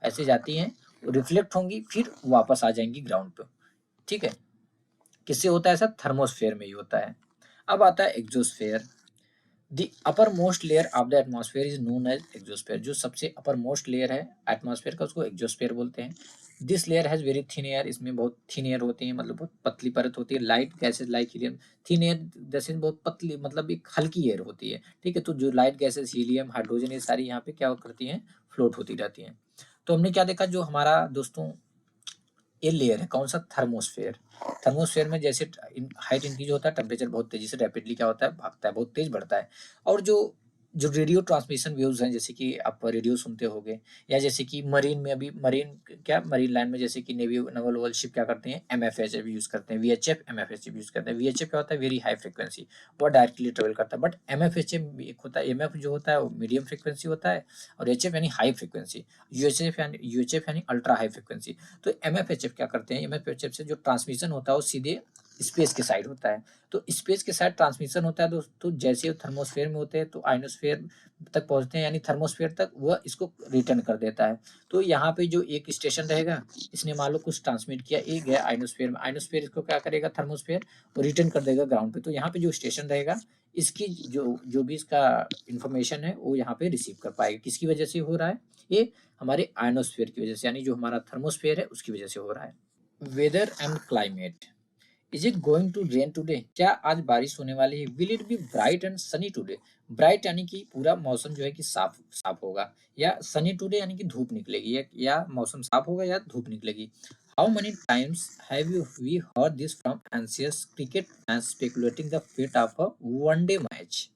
ऐसे जाती हैं, रिफ्लेक्ट होंगी, फिर वापस आ जाएंगी ग्राउंड पे। ठीक है, किससे होता है ऐसा, थर्मोस्फेयर में ही होता है। अब आता है exosphere, the upper most layer of the atmosphere is known as exosphere, जो सबसे अपर मोस्ट लेयर है एटमॉस्फेयर का उसको एग्जोस्फेयर बोलते हैं। This layer has very thin air, इसमें बहुत थिन एयर होती है, मतलब बहुत पतली परत होती है, light gases like helium, thin air जैसे बहुत पतली, मतलब एक हल्की एयर होती है। ठीक है, तो जो लाइट गैसेज हीलियम हाइड्रोजन ये सारी यहाँ पे क्या करती हैं, फ्लोट होती रहती हैं। तो हमने क्या देखा, जो हमारा दोस्तों ये लेयर है कौन सा, थर्मोस्फेयर। थर्मोस्फेयर में जैसे हाइट इंक्रीज होता है टेम्परेचर बहुत तेजी से रैपिडली क्या होता है, भागता है, बहुत तेज बढ़ता है। और जो जो रेडियो ट्रांसमिशन वेव्स हैं, जैसे कि आप रेडियो सुनते होंगे, या जैसे कि मरीन में, अभी मरीन क्या, मरीन लाइन में जैसे कि नेवी नवल वल शिप क्या करते हैं, एमएफएचएफ यूज करते हैं, वीएचएफ एमएफएचएफ यूज करते हैं। वीएचएफ क्या होता है, वेरी हाई फ्रिक्वेंसी, वो डायरेक्टली ट्रेवल करता है, बट एमएफएचएफ एक होता है, एमएफ जो होता है वो मीडियम फ्रिक्वेंसी होता है, और एचएफ यानी हाई फ्रिक्वेंसी, यूएचएफ यानी अल्ट्रा हाई फ्रिक्वेंसी। तो एमएफएचएफ क्या करते हैं, एमएफएचएफ से जो ट्रांसमिशन होता है वो सीधे स्पेस के साइड होता है। तो स्पेस के साइड ट्रांसमिशन होता है दोस्तों, जैसे वो थर्मोस्फेयर में होते हैं तो आयनोस्फेयर तक पहुंचते हैं, यानी थर्मोस्फेयर तक वह इसको रिटर्न कर देता है। तो यहाँ पे जो एक स्टेशन रहेगा, इसने मान लो कुछ ट्रांसमिट किया, एक गया आयनोस्फेयर में, आयनोस्फेयर इसको क्या करेगा, थर्मोस्फेयर, और रिटर्न कर देगा ग्राउंड पे। तो यहाँ पे जो स्टेशन रहेगा, इसकी जो जो भी इसका इंफॉर्मेशन है वो यहाँ पे रिसीव कर पाएगा। किसकी वजह से हो रहा है, ये हमारे आयनोस्फेयर की वजह से, यानी जो हमारा थर्मोस्फेयर है उसकी वजह से हो रहा है। Weather and climate, is it going to rain today, क्या आज बारिश होने वाली है। Will it be bright and sunny today, bright यानी कि पूरा मौसम जो है कि साफ साफ होगा, या सनी टूडे यानी कि धूप निकलेगी, या मौसम साफ होगा या धूप निकलेगी। How many times have you we heard this from anxious cricket fans speculating the fate of a one day match.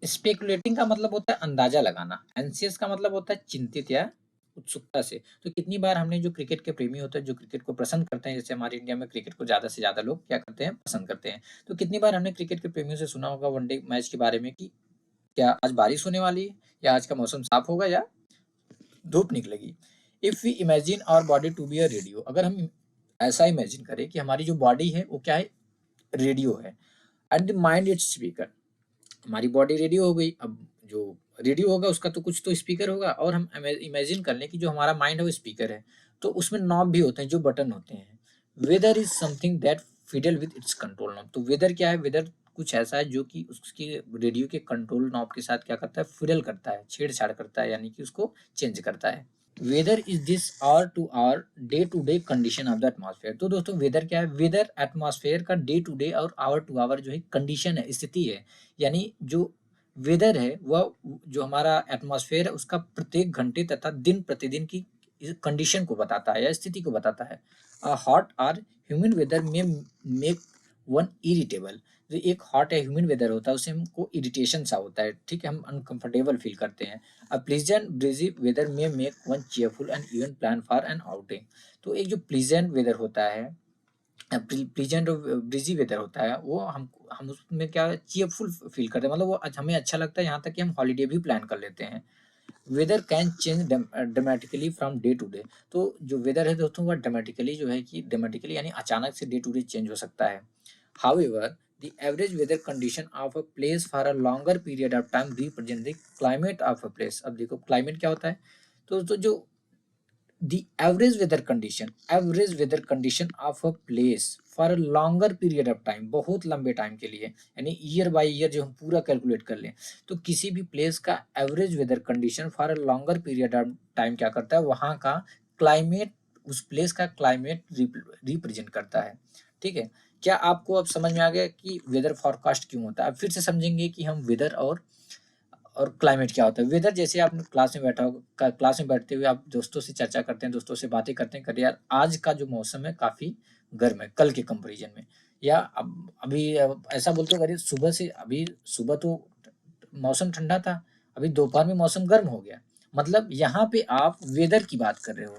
Speculating का मतलब होता है अंदाजा लगाना, एंशियस का मतलब होता है चिंतित या उत्सुकता से। तो कितनी बार हमने, जो क्रिकेट के प्रेमी होते हैं, जो क्रिकेट को पसंद करते हैं, जैसे हमारे इंडिया में क्रिकेट को ज्यादा से ज्यादा लोग क्या करते हैं, पसंद करते हैं, तो कितनी बार हमने क्रिकेट के प्रेमियों से सुना होगा वनडे मैच के बारे में कि क्या आज बारिश होने वाली है, या आज का मौसम साफ होगा, या धूप निकलेगी। If we imagine our body to be a radio, अगर हम ऐसा इमेजिन करें कि हमारी जो बॉडी है वो क्या है, रेडियो है, and the mind it's speaker, हमारी बॉडी रेडियो हो गई। अब जो रेडियो होगा उसका तो कुछ तो स्पीकर होगा, और हम इमेजिन कर लें कि जो हमारा माइंड है वो स्पीकर है, तो उसमें नॉब भी होते हैं, जो बटन होते हैं। Weather is something that fiddle with its control knob, तो वेदर क्या है, वेदर कुछ ऐसा है जो कि उसकी रेडियो के कंट्रोल नॉब के साथ क्या करता है, फिडल करता है, छेड़छाड़ करता है, यानी कि उसको चेंज करता है। Weather is this hour to hour day to day condition of the atmosphere, तो दोस्तों वेदर क्या है, वेदर एटमॉस्फेयर का डे टू डे और आवर टू आवर जो है कंडीशन है, स्थिति है। यानी जो वेदर है वह, जो हमारा एटमॉस्फेयर है उसका प्रत्येक घंटे तथा दिन प्रतिदिन की कंडीशन को बताता है या स्थिति को बताता है। हॉट और ह्यूमिड वेदर में मेक वन इरिटेबल, जो एक हॉट या ह्यूमिड वेदर होता है उससे हमको इरिटेशन सा होता है, ठीक है, हम अनकंफर्टेबल फील करते हैं। अ प्लीजेंट ब्रीजी वेदर में make one cheerful and even plan for an outing, तो एक जो प्लीजेंट वेदर होता है, प्लीजेंट और ब्रीजी वेदर होता है, वो हम उसमें क्या चीयरफुल फील करते हैं, मतलब वो हमें अच्छा लगता है, यहाँ तक कि हम हॉलीडे भी प्लान कर लेते हैं। Weather can change dramatically from day to day, तो जो वेदर है दोस्तों वह ड्रामेटिकली जो है कि ड्रामेटिकली यानी अचानक से डे टू डे चेंज हो सकता है। However the average weather condition of a place for a longer period of time represent the climate of a place. अब देखो क्लाइमेट क्या होता है, तो जो the average weather condition of a place for a longer period of time, बहुत लंबे time के लिए, यानी ईयर बाय ईयर जो हम पूरा कैलकुलेट कर लें, तो किसी भी प्लेस का average weather condition for a longer period of time क्या करता है, वहाँ का क्लाइमेट, उस प्लेस का क्लाइमेट रिप्रेजेंट करता है। ठीक है, क्या आपको अब समझ में आ गया कि वेदर फॉरकास्ट क्यों होता है। अब फिर से समझेंगे कि हम वेदर और क्लाइमेट क्या होता है। वेदर जैसे आपने क्लास में बैठा होगा, क्लास में बैठते हुए आप दोस्तों से चर्चा करते हैं, दोस्तों से बातें करते हैं, करिए यार आज का जो मौसम है काफ़ी गर्म है कल के कंपैरिजन में, या अब अभी ऐसा बोलते हो, अरे सुबह से, अभी सुबह तो मौसम ठंडा था, अभी दोपहर में मौसम गर्म हो गया। मतलब यहाँ पे आप वेदर की बात कर रहे हो,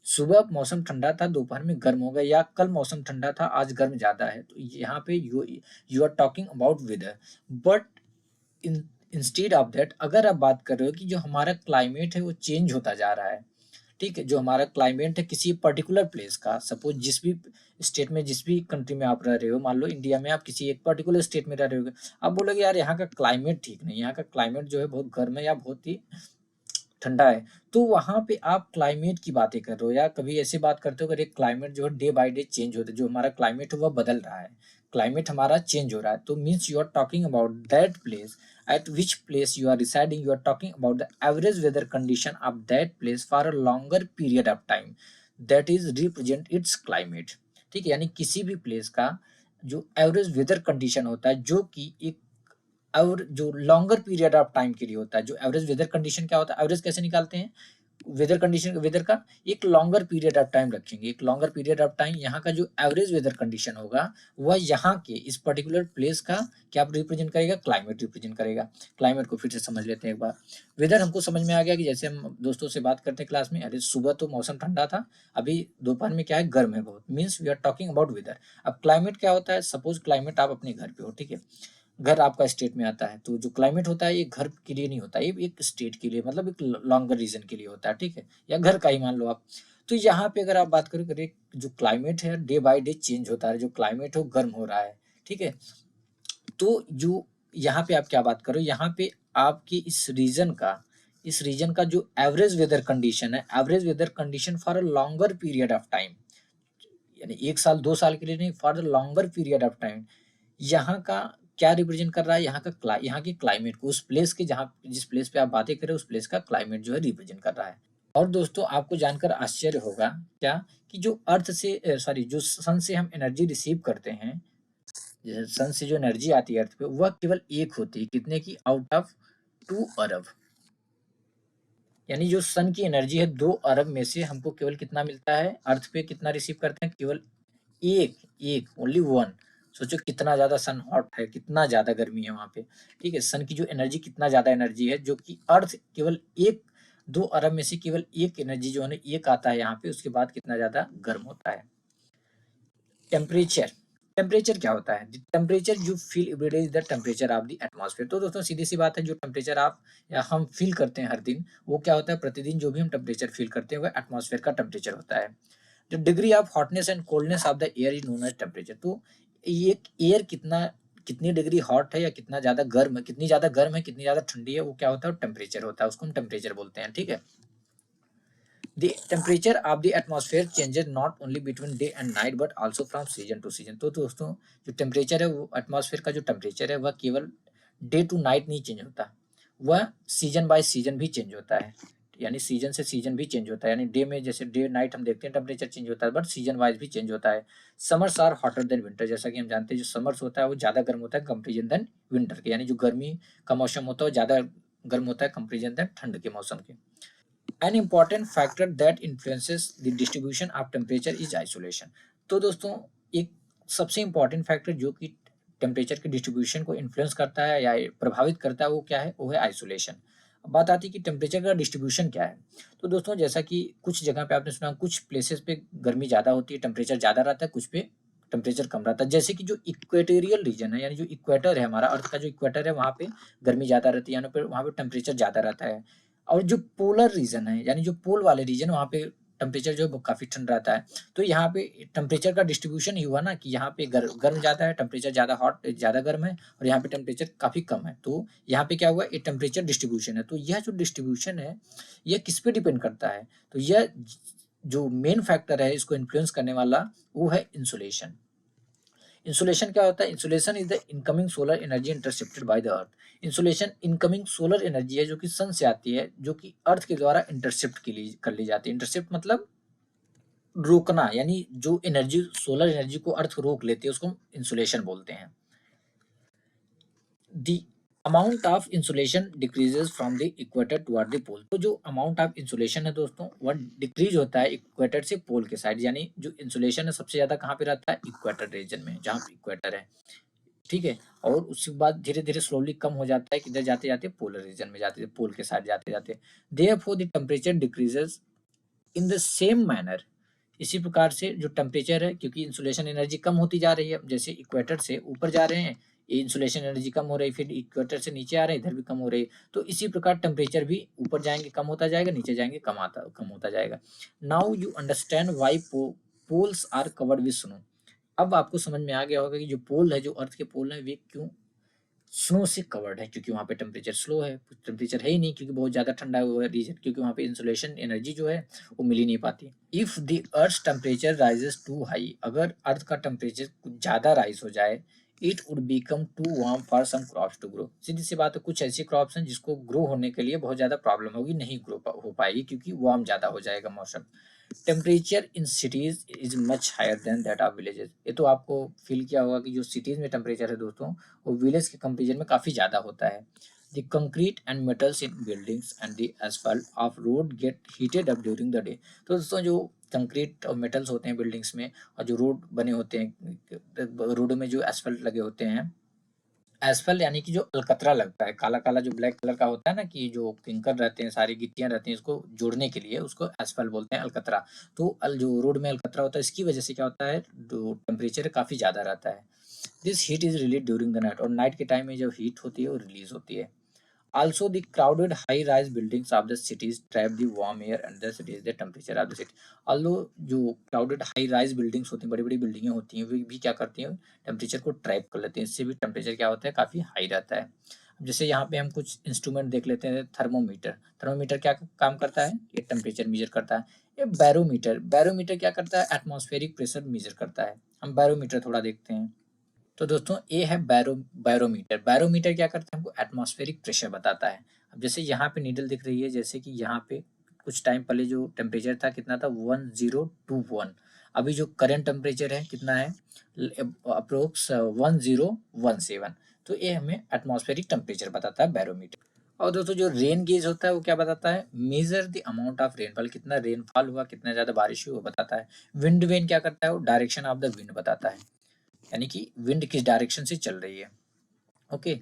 सुबह मौसम ठंडा था, दोपहर में गर्म हो गया, या कल मौसम ठंडा था, आज गर्म ज़्यादा है, तो यहाँ पे you are talking about weather. But in instead of that, अगर आप बात कर रहे हो कि जो हमारा क्लाइमेट है वो चेंज होता जा रहा है, ठीक है, जो हमारा क्लाइमेट है किसी पर्टिकुलर प्लेस का, सपोज जिस भी स्टेट में, जिस भी कंट्री में आप रह रहे हो, मान लो इंडिया में आप किसी एक पर्टिकुलर स्टेट में रह रहे हो, आप बोलोगे यार यहाँ का क्लाइमेट ठीक नहीं, यहाँ का क्लाइमेट जो है बहुत गर्म है या बहुत ही ठंडा है, तो वहाँ पे आप क्लाइमेट की बातें कर रहे हो, या कभी ऐसे बात करते हो, अगर एक क्लाइमेट जो है डे बाय डे चेंज होता है, जो हमारा क्लाइमेट है वह बदल रहा है, क्लाइमेट हमारा चेंज हो रहा है, तो means you are talking about that place, at which place you are residing, you are talking about the average weather condition of that place for a longer period of time, that is represent its climate। ठीक है, यानी किसी भी place का जो average weather condition होता है, जो कि एक और जो लॉन्गर पीरियड ऑफ टाइम के लिए होता है, जो एवरेज वेदर कंडीशन क्या होता है, एवरेज कैसे निकालते हैं, वेदर कंडीशन, वेदर का एक लॉन्गर पीरियड ऑफ टाइम रखेंगे, एक लॉन्गर पीरियड ऑफ टाइम, यहाँ का जो एवरेज वेदर कंडीशन होगा वह यहाँ के इस पर्टिकुलर प्लेस का क्या रिप्रेजेंट करेगा, क्लाइमेट रिप्रेजेंट करेगा। क्लाइमेट को फिर से समझ लेते हैं एक बार। वेदर हमको समझ में आ गया कि जैसे हम दोस्तों से बात करते हैं क्लास में, अरे सुबह तो मौसम ठंडा था, अभी दोपहर में क्या है, गर्म है बहुत, means we are talking about weather. अब क्लाइमेट क्या होता है, सपोज क्लाइमेट आप अपने घर पे हो, ठीक है, घर आपका स्टेट में आता है, तो जो क्लाइमेट होता है ये घर के लिए नहीं होता, ये एक स्टेट के लिए, मतलब एक लॉन्गर रीजन के लिए होता है, ठीक है, या घर का ही मान लो आप। तो यहाँ पे अगर आप बात करें जो क्लाइमेट है डे बाय डे चेंज होता है, जो क्लाइमेट है वो गर्म हो रहा है, ठीक है। तो जो यहाँ पे आप क्या बात करो, यहाँ पे आपकी इस रीजन का जो एवरेज वेदर कंडीशन है, average weather condition for a longer period of time, यानी 1 साल 2 साल के लिए नहीं, for the longer period of time, यहाँ का क्या रिप्रेजेंट कर रहा है, यहाँ के क्लाइमेट को, उस प्लेस के जहाँ जिस प्लेस पे आप बातें करें उस प्लेस का क्लाइमेट जो है रिप्रेजेंट कर रहा है। और दोस्तों आपको जानकर आश्चर्य होगा क्या कि जो अर्थ से सॉरी जो सन से हम एनर्जी रिसीव करते हैं, जैसे सन से जो एनर्जी आती है अर्थ पे, वह केवल एक होती है, कितने की, आउट ऑफ 2 अरब। यानी जो सन की एनर्जी है 2 अरब में से हमको केवल कितना मिलता है, अर्थ पे कितना रिसीव करते हैं, केवल एक एक ओनली वन। सोचो कितना ज्यादा सन हॉट है, कितना ज्यादा गर्मी है वहां पे, ठीक है। सन की जो एनर्जी, कितना ज्यादा एनर्जी है, जो कि अर्थ केवल एक 2 अरब में से केवल एक एनर्जी जो है एक आता है यहाँ पे, उसके बाद कितना ज्यादा गर्म होता है। टेम्परेचर, टेम्परेचर क्या होता है, temperature you feel everyday is the temperature of the atmosphere. तो दोस्तों सीधी सी बात है, जो टेम्परेचर आप या हम फील करते हैं हर दिन, वो क्या होता है, प्रतिदिन जो भी हम टेम्परेचर फील करते हैं वह एटमॉस्फेयर का टेम्परेचर होता है। जो degree of hotness and coldness of the air is known as temperature. तो ये एयर कितनी डिग्री हॉट है या कितना ज्यादा गर्म है, कितनी ज्यादा गर्म है, कितनी ज्यादा ठंडी है, वो क्या होता है, टेम्परेचर होता है, उसको हम टेम्परेचर बोलते हैं, ठीक है। The temperature of the atmosphere changes not only between day and night but also from season to season। तो दोस्तों जो टेम्परेचर है, वो एटमॉस्फेयर का जो टेम्परेचर है वह केवल डे टू नाइट नहीं चेंज होता, वह सीजन बाय सीजन भी चेंज होता है। यानी सीजन से सीजन भी चेंज होता है, यानी डे में जैसे डे नाइट हम देखते हैं टेम्परेचर चेंज होता है, बट सीजन वाइज भी चेंज होता है। Summers are hotter than winter, जैसा कि हम जानते हैं जो समर्स होता है वो ज़्यादा गर्म होता है कंपेरिजन देन विंटर के, यानी जो गर्मी का मौसम होता है वो ज़्यादा गर्म होता है कंपेरिजन देन ठंड के मौसम के। An important factor that influences the distribution of temperature is isolation। तो दोस्तों एक सबसे इम्पॉर्टेंट फैक्टर जो कि टेम्परेचर के डिस्ट्रीब्यूशन को इन्फ्लुएंस करता है या प्रभावित करता है, वो क्या है, वो है आइसोलेशन। अब बात आती है कि टेम्परेचर का डिस्ट्रीब्यूशन क्या है। तो दोस्तों जैसा कि कुछ जगह पे आपने सुना, कुछ प्लेसेस पे गर्मी ज़्यादा होती है, टेम्परेचर ज़्यादा रहता है, कुछ पे टेम्परेचर कम रहता है। जैसे कि जो इक्वेटोरियल रीजन है, यानी जो इक्वेटर है, हमारा अर्थ का जो इक्वेटर है, वहाँ पे गर्मी ज़्यादा रहती है, यानी वहाँ पे टेम्परेचर ज़्यादा रहता है। और जो पोलर रीजन है, यानी जो पोल वाले रीजन, वहाँ पे टेम्परेचर जो है वो काफ़ी ठंड रहता है। तो यहाँ पे टेम्परेचर का डिस्ट्रीब्यूशन ही हुआ ना कि यहाँ पे गर्म ज़्यादा है, टेम्परेचर ज़्यादा हॉट ज़्यादा गर्म है, और यहाँ पे टेम्परेचर काफ़ी कम है। तो यहाँ पे क्या हुआ, ये टेम्परेचर डिस्ट्रीब्यूशन है। तो यह जो डिस्ट्रीब्यूशन है यह किस पे डिपेंड करता है, तो यह जो मेन फैक्टर है इसको इन्फ्लुएंस करने वाला, वो है इंसुलेशन। इंसुलेशन क्या होता है, insulation is the incoming solar energy intercepted by the earth. Insulation incoming solar energy है जो कि सन से आती है, जो कि अर्थ के द्वारा इंटरसेप्ट कर ली जाती है। इंटरसेप्ट मतलब रोकना, यानी जो एनर्जी, सोलर एनर्जी को अर्थ रोक लेती है, उसको हम इंसुलेशन बोलते हैं। The amount of insolation decreases from the equator toward the pole. तो जो अमाउंट ऑफ इंसुलेशन है दोस्तों, वह डिक्रीज होता है इक्वेटर से पोल के साइड, यानी जो इंसुलेशन है सबसे ज्यादा कहाँ पे रहता है, इक्वेटर रीजन में, जहाँ पे इक्वेटर है, ठीक है। और उसके बाद धीरे धीरे स्लोली कम हो जाता है, किधर जाते जाते, पोलर रीजन में जाते, पोल के साइड जाते जाते। Therefore the temperature decreases in the same manner. इसी प्रकार से जो टेम्परेचर है, क्योंकि इंसुलेशन एनर्जी कम होती जा रही है, जैसे इक्वेटर से ऊपर जा रहे हैं ये इंसुलेशन एनर्जी कम हो रही है, फिर इक्वेटर से नीचे आ रहे हैं, इधर भी कम हो रही है। तो इसी प्रकार टेम्परेचर भी ऊपर जाएंगे कम होता जाएगा, नीचे जाएंगे कम होता जाएगा। Now you understand why poles are covered with snow. अब आपको समझ में आ गया होगा कि जो पोल है, जो अर्थ के पोल है, वे क्यों स्नो से कवर्ड है, क्योंकि वहाँ पे टेम्परेचर स्लो है, टेम्परेचर है ही नहीं, क्योंकि बहुत ज़्यादा ठंडा हुआ है रीजन, क्योंकि वहाँ पे इंसुलेशन एनर्जी जो है वो मिल ही नहीं पाती। If the earth temperature rises too high, अगर अर्थ का टेम्परेचर कुछ ज़्यादा राइज हो जाए, it would become too warm for some crops to grow. सीधी सी बात है, कुछ ऐसी क्रॉप्स हैं जिसको ग्रो होने के लिए बहुत ज़्यादा प्रॉब्लम होगी, नहीं ग्रो हो पाएगी, क्योंकि वार्म ज़्यादा हो जाएगा मौसम। Temperature in cities is much higher than that of villages. ये तो आपको फील किया होगा कि जो सिटीज में टेम्परेचर है दोस्तों, वो विलेज के कंपेरिजन में काफ़ी ज़्यादा होता है। The concrete and metals in buildings and the asphalt of road gate heated up during the day. तो दोस्तों जो कंक्रीट और मेटल्स होते हैं बिल्डिंग्स में, और जो रोड बने होते हैं, रोड में जो एसफल्ट लगे होते हैं, एस्फल यानी कि जो अलकतरा लगता है, काला काला जो ब्लैक कलर का होता है ना, कि जो कंकर रहते हैं, सारी गिट्टियां रहती हैं, इसको जोड़ने के लिए उसको एस्फल बोलते हैं, अलकतरा। तो जो रोड में अलकतरा होता है, इसकी वजह से क्या होता है, जो टेम्परेचर काफ़ी ज़्यादा रहता है। This heat is release during the night, और नाइट के टाइम में जब हीट होती है वो रिलीज होती है। Also, the crowded high-rise buildings of the cities trap the warm air and thus raise the temperature of the city. Although जो crowded high-rise buildings होती हैं, बड़ी-बड़ी बिल्डिंगें होती हैं, वे भी क्या करती हैं, टेम्परेचर को ट्रैप कर लेते हैं। इससे भी टेम्परेचर क्या होता है, काफ़ी हाई रहता है। जैसे यहाँ पे हम कुछ इंस्ट्रूमेंट देख लेते हैं, थर्मोमीटर। थर्मोमीटर क्या काम करता है, ये टेम्परेचर मेजर करता है। ये बैरोमीटर, बैरोमीटर क्या करता है, एटमॉस्फेरिक प्रेशर मेजर करता है। हम बैरोमीटर थोड़ा देखते हैं। तो दोस्तों ए है बैरोमीटर। बैरोमीटर क्या करता है, हमको एटमॉस्फेरिक प्रेशर बताता है। अब जैसे यहाँ पे नीडल दिख रही है, जैसे कि यहाँ पे कुछ टाइम पहले जो टेम्परेचर था कितना था, 1021। अभी जो करंट टेम्परेचर है कितना है, अप्रोक्स 1017। तो ये हमें एटमॉस्फेरिक टेम्परेचर बताता है बैरोमीटर। और दोस्तों जो रेन गेज होता है वो क्या बताता है, measure the amount of rainfall, कितना रेनफॉल हुआ, कितना ज्यादा बारिश हुई वो बताता है। विंड वेन क्या करता है, वो डायरेक्शन ऑफ द विंड बताता है, यानी कि विंड किस डायरेक्शन से चल रही है। Okay,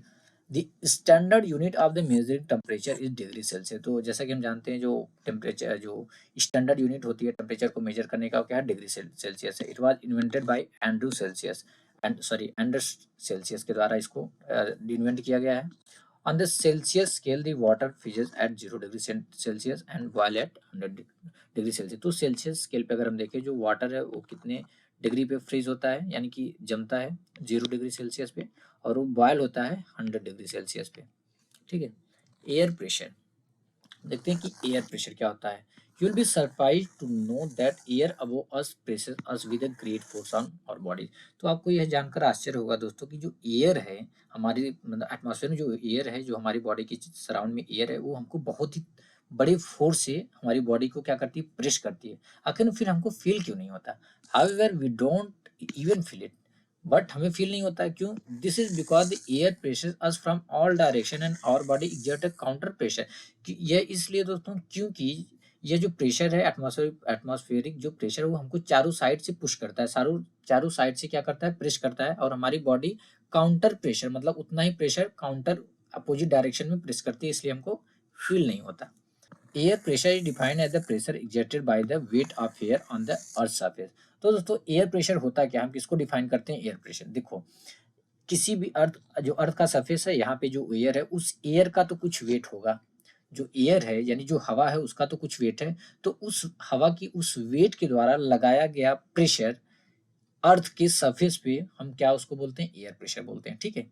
the standard unit of the measuring temperature is degree Celsius. तो जैसा कि हम जानते हैं जो टेम्परेचर, जो स्टैंडर्ड यूनिट होती है टेम्परेचर को मेजर करने का, वो क्या है, डिग्री सेल्सियस है। It was invented by Andrew Celsius Anders Celsius के द्वारा इसको इन्वेंट किया गया है। On the Celsius scale, the water freezes at 0 degree Celsius and boil at 100 degree Celsius. तो सेल्सियस स्केल पे अगर हम देखें, जो वाटर है वो कितने डिग्री पे फ्रीज होता है, यानी कि जमता है 0 डिग्री सेल्सियस पे, और वो बॉयल होता है 100 डिग्री सेल्सियस पे। ठीक है। एयर प्रेशर देखते हैं कि एयर प्रेशर क्या होता है। You will be surprise to know that air above us pressure us with a great force on our body. तो आपको यह जानकर आश्चर्य होगा दोस्तों कि जो एयर है हमारी, मतलब एटमॉस्फेयर में जो एयर है, जो हमारी बॉडी के सराउंड में एयर है, वो हमको बहुत ही बड़े फोर्स से हमारी बॉडी को क्या करती है, प्रेस करती है। आखिर फिर हमको फील क्यों नहीं होता, however we don't even feel it, but हमें फील नहीं होता है, क्यों, this is because the air pressure us from all direction and our body exert a counter pressure. यह इसलिए दोस्तों क्योंकि ये जो प्रेशर है, एटमॉस्फेरिक जो प्रेशर है, वो हमको चारों साइड से पुश करता है, चारों साइड से क्या करता है, प्रेस करता है, और हमारी बॉडी काउंटर प्रेशर, मतलब उतना ही प्रेशर काउंटर अपोजिट डायरेक्शन में प्रेस करती है, इसलिए हमको फील नहीं होता। Air pressure is defined as the pressure exerted by the weight of air on the earth surface. तो दोस्तों एयर प्रेशर होता क्या, हम किसको डिफाइन करते हैं, एयर प्रेशर। देखो, किसी भी जो अर्थ का सरफेस है, यहाँ पे जो एयर है, उस एयर का तो कुछ वेट होगा। जो एयर है यानी जो हवा है, उसका तो कुछ वेट है। तो उस हवा की उस वेट के द्वारा लगाया गया प्रेशर अर्थ के सरफेस पे, हम क्या उसको बोलते हैं, एयर प्रेशर बोलते हैं। ठीक है।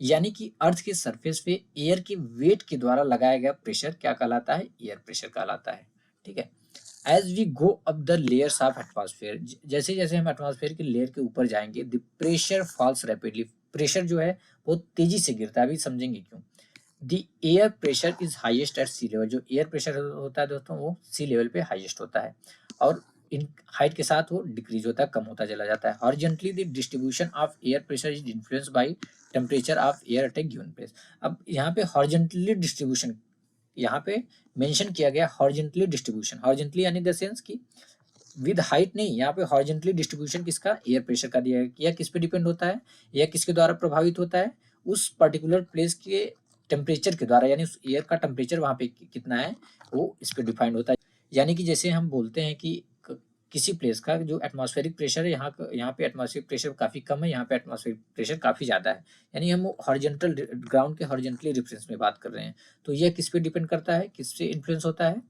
यानी कि अर्थ के सरफेस पे एयर के वेट के द्वारा लगाया गया प्रेशर क्या कहलाता है, एयर प्रेशर कहलाता है। ठीक है। As we go up the layers of atmosphere, जैसे जैसे हम एटमॉस्फेयर के लेयर के ऊपर जाएंगे, the pressure falls rapidly, pressure जो है बहुत तेजी से गिरता है। अभी समझेंगे क्यों। The air pressure is highest at sea level, जो एयर प्रेशर होता है दोस्तों, वो सी लेवल पे हाईएस्ट होता है, और इन हाइट के साथ वो डिक्रीज होता है, कम होता चला जाता है। Horizontally the distribution of air pressure is influenced by temperature of air at A given place. अब यहाँ पे हॉरिजॉन्टली डिस्ट्रीब्यूशन यहाँ पे मेंशन किया गया, हॉरिजॉन्टली डिस्ट्रीब्यूशन, हॉरिजॉन्टली यानी द सेंस की विद हाइट नहीं, यहाँ पे हॉरिजॉन्टली डिस्ट्रीब्यूशन किसका, एयर प्रेशर का दिया है। यह किस पे डिपेंड होता है, यह किसके द्वारा प्रभावित होता है, उस पर्टिकुलर प्लेस के टेम्परेचर के द्वारा, यानी उस एयर का टेम्परेचर वहाँ पे कितना है, वो इस पे डिफाइंड होता है। यानी कि जैसे हम बोलते हैं कि किसी प्लेस का जो एटमॉस्फेरिक प्रेशर है, यहाँ पे एटमॉस्फेरिक प्रेशर काफ़ी कम है, यहाँ पे एटमॉस्फेरिक प्रेशर काफ़ी ज़्यादा है, यानी हम हॉरिजॉन्टल ग्राउंड के हॉरिजॉन्टली रेफरेंस में बात कर रहे हैं। तो यह किस पे डिपेंड करता है, किस से इन्फ्लुएंस होता है,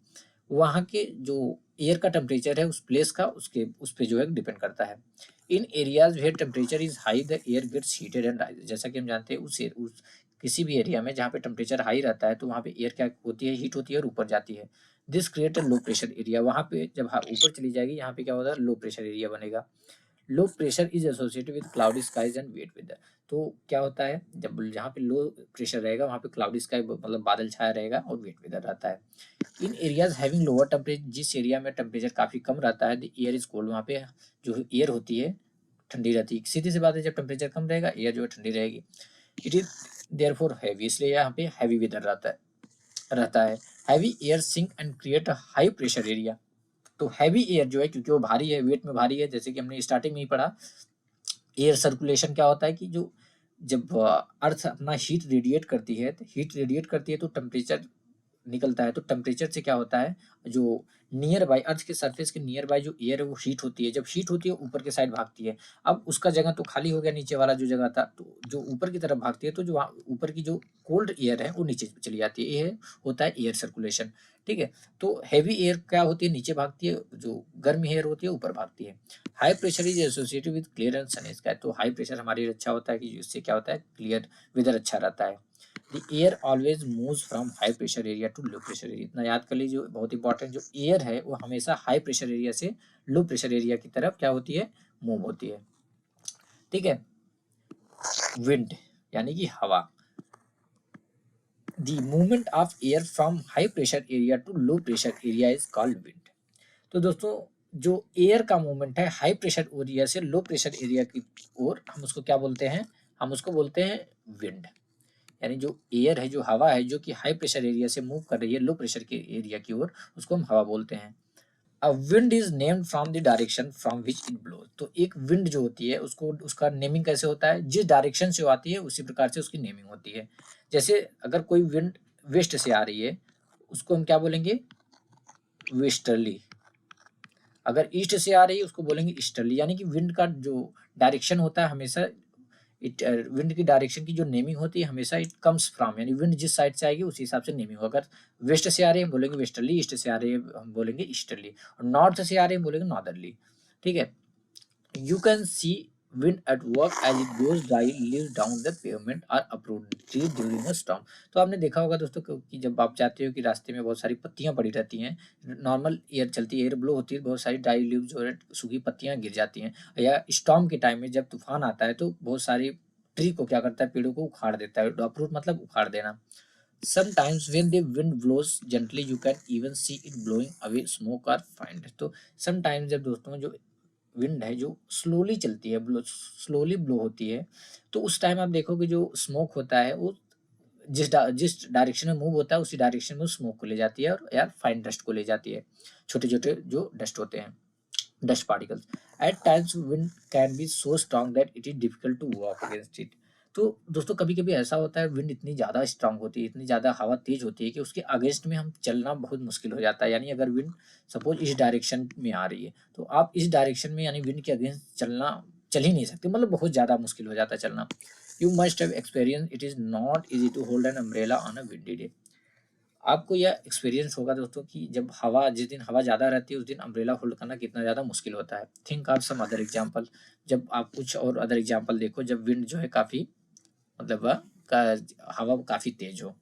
वहाँ के जो एयर का टेम्परेचर है उस प्लेस का, उस पे जो है डिपेंड करता है। In areas where temperature is high the air gets heated and rise, जैसा कि हम जानते हैं उस किसी भी एरिया में जहाँ पे टेम्परेचर हाई रहता है, तो वहाँ पे एयर क्या होती है, हीट होती है और ऊपर जाती है। This create a low pressure area, वहाँ पे जब ऊपर चली जाएगी, यहाँ पे क्या होगा, लो प्रेशर एरिया बनेगा। Low pressure is associated with cloudy skies and wet weather. तो क्या होता है, जब जहाँ पे लो प्रेशर रहेगा, वहाँ पे क्लाउडी स्काई, मतलब बादल छाया रहेगा, और वेट वेदर रहता है। In areas having lower temperature, जिस एरिया में टेम्परेचर काफ़ी कम रहता है, द एयर इज कोल्ड, वहाँ पे जो एयर होती है ठंडी रहती है। सीधी सी बात है, जब टेम्परेचर कम रहेगा, एयर जो है ठंडी रहेगी। इट इज देयरफॉर हैवी, इसलिए यहाँ पे हैवी वेदर रहता है। Heavy air sink and create a high pressure area. तो हैवी एयर जो है, क्योंकि वो भारी है, वेट में भारी है, जैसे कि हमने स्टार्टिंग में ही पढ़ा, एयर सर्कुलेशन क्या होता है कि जो जब अर्थ अपना हीट रेडिएट करती है, तो टेम्परेचर निकलता है तो टेम्परेचर से क्या होता है, जो नियर बाय अर्थ के सरफेस के नियर बाय जो एयर है वो हीट होती है, जब हीट होती है ऊपर के साइड भागती है। अब उसका जगह तो खाली हो गया, नीचे वाला जो जगह था, तो जो ऊपर की तरफ भागती है तो जो ऊपर की जो कोल्ड एयर है वो नीचे चली जाती है, ये होता है एयर सर्कुलेशन। ठीक है, तो हैवी एयर क्या होती है, नीचे भागती है, जो गर्म एयर होती है ऊपर भागती है। High pressure is associated with clear and Sunny sky, तो हाई प्रेशर हमारे लिए अच्छा होता है कि इससे क्या होता है, क्लियर वेदर अच्छा रहता है। The air always moves from high pressure area to low pressure area, इतना याद कर लीजिए, बहुत इंपॉर्टेंट, जो एयर है वो हमेशा हाई प्रेशर एरिया से लो प्रेशर एरिया की तरफ क्या होती है, मूव होती है। ठीक है, विंड यानी कि हवा, the movement of air from high pressure area to low pressure area is called wind. तो दोस्तों जो एयर का मूवमेंट है हाई प्रेशर एरिया से लो प्रेशर एरिया की ओर, हम उसको क्या बोलते हैं, हम उसको बोलते हैं विंड। यानी जो एयर है, जो हवा है, जो कि हाई प्रेशर एरिया से मूव कर रही है लो प्रेशर के एरिया की ओर, उसको हम हवा बोलते हैं। A wind is named from the direction from which it blows, तो एक विंड जो होती है उसको, उसका नेमिंग कैसे होता है, जिस डायरेक्शन से वो आती है उसी प्रकार से उसकी नेमिंग होती है। जैसे अगर कोई विंड वेस्ट से आ रही है उसको हम क्या बोलेंगे, वेस्टर्ली। अगर ईस्ट से आ रही है उसको बोलेंगे ईस्टर्ली, यानी कि विंड का जो डायरेक्शन होता है हमेशा, इट विंड की डायरेक्शन की जो नेमिंग होती है हमेशा इट कम्स फ्रॉम, यानी विंड जिस साइड से आएगी उसी हिसाब से नेमिंग होगा। अगर वेस्ट से आ रही है हम बोलेंगे वेस्टर्ली, ईस्ट से आ रही है हम बोलेंगे ईस्टर्ली, और नॉर्थ से आ रही है हम बोलेंगे नॉर्दर्ली। ठीक है, you can see wind at work as it goes by leaves down the pavement or uproot trees during a storm। तो आपने देखा होगा दोस्तों कि जब आप जाते हो कि रास्ते में बहुत सारी पत्तियां पड़ी रहती हैं, नॉर्मल एयर चलती है, एयर ब्लो होती है, बहुत सारी ड्राई लीव्स जो है सूखी पत्तियां गिर जाती हैं, या स्टॉर्म के टाइम में जब तूफान आता है तो बहुत सारी ट्री को क्या करता है, पेड़ों को उखाड़ देता है, अपरूट मतलब उखाड़ देना। Sometimes when the wind blows gently you can even see it blowing away smoke or fine। तो sometimes जब दोस्तों जो विंड है जो स्लोली चलती है, ब्लो स्लोली ब्लो होती है, तो उस टाइम आप देखोगे जो स्मोक होता है वो जिस डायरेक्शन में मूव होता है उसी डायरेक्शन में स्मोक को ले जाती है और यार फाइन डस्ट को ले जाती है, छोटे छोटे जो डस्ट होते हैं, dust particles. At times wind can be so strong that it is difficult to walk against it. तो दोस्तों कभी कभी ऐसा होता है, विंड इतनी ज़्यादा स्ट्रांग होती है, इतनी ज़्यादा हवा तेज होती है कि उसके अगेंस्ट में हम चलना बहुत मुश्किल हो जाता है। यानी अगर विंड सपोज इस डायरेक्शन में आ रही है तो आप इस डायरेक्शन में यानी विंड के अगेंस्ट चल ही नहीं सकते, मतलब बहुत ज़्यादा मुश्किल हो जाता है चलना। You must have experience it is not easy to hold an umbrella on a windy day. आपको यह एक्सपीरियंस होगा दोस्तों कि जब हवा, जिस दिन हवा ज़्यादा रहती है उस दिन अम्ब्रेला होल्ड करना कितना ज़्यादा मुश्किल होता है। Think of some other example, जब आप कुछ और अदर एग्जाम्पल देखो जब विंड जो है काफ़ी, मतलब हवा काफ़ी तेज हो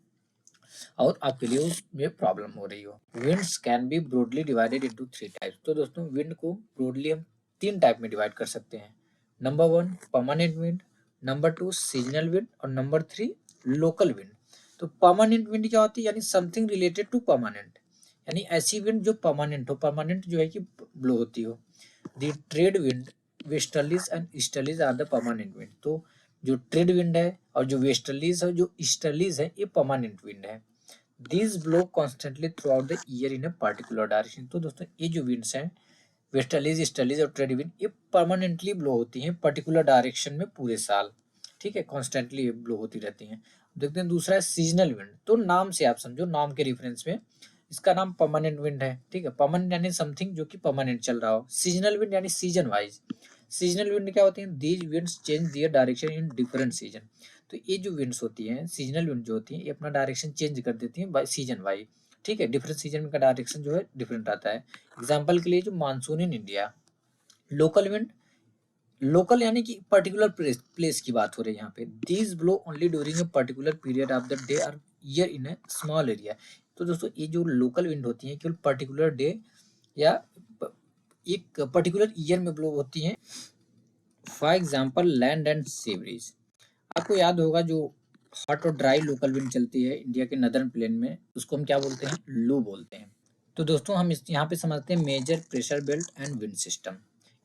और आपके लिए उसमें प्रॉब्लम हो रही हो। Winds can be broadly divided into 3 types. तो दोस्तों विंड को ब्रॉडली हम 3 टाइप में डिवाइड कर सकते हैं। Number 1 permanent wind, number 2 seasonal wind और नंबर 3 लोकल विंड। तो परमानेंट विंड क्या होती है, यानी समथिंग रिलेटेड टू परमानेंट, यानी ऐसी विंड जो परमानेंट हो, परमानेंट जो है कि ब्लो होती हो। The trade wind, westerlies and easterlies are the permanent wind. तो जो ट्रेड विंड है और जो वेस्टर्लीज है, जो ईस्टर्लीज है, ये परमानेंट विंड है। These blow constantly throughout the year in a particular direction। तो दोस्तों ये जो विंड्स हैं, वेस्टर्लीज, ईस्टर्लीज और ट्रेड विंड, ये परमानेंटली ब्लो होती हैं पर्टिकुलर डायरेक्शन में पूरे साल। ठीक है, कॉन्स्टेंटली ब्लो होती रहती हैं। देखते हैं दूसरा है सीजनल विंड। तो नाम से आप समझो, नाम के रेफरेंस में इसका नाम परमानेंट विंड है। ठीक है, परमानेंट यानी समथिंग जो कि परमानेंट चल रहा हो। सीजनल विंड यानी सीजन वाइज। सीजनल विंड क्या होती है, these winds change their direction in different season. तो ये जो विंड्स होती हैं, सीजनल विंड जो होती हैं, ये अपना डायरेक्शन चेंज कर देती हैं बाय सीजन वाइज। ठीक है, डिफरेंट सीजन का डायरेक्शन जो है डिफरेंट आता है। एग्जाम्पल के लिए जो monsoon in India. Local wind, local यानी कि पर्टिकुलर प्लेस की बात हो रही है यहाँ पे। These blow only during a particular period of the day or year in a small area. तो दोस्तों ये जो लोकल विंड होती हैं केवल पर्टिकुलर डे या एक पर्टिकुलर ईयर में ब्लो होती हैं। For example land and sea breeze. आपको याद होगा जो हॉट और ड्राई लोकल विंड चलती है इंडिया के नदर्न प्लेन में, उसको हम क्या बोलते हैं, लू बोलते हैं। तो दोस्तों हम इस यहाँ पे समझते हैं major pressure belt and wind system.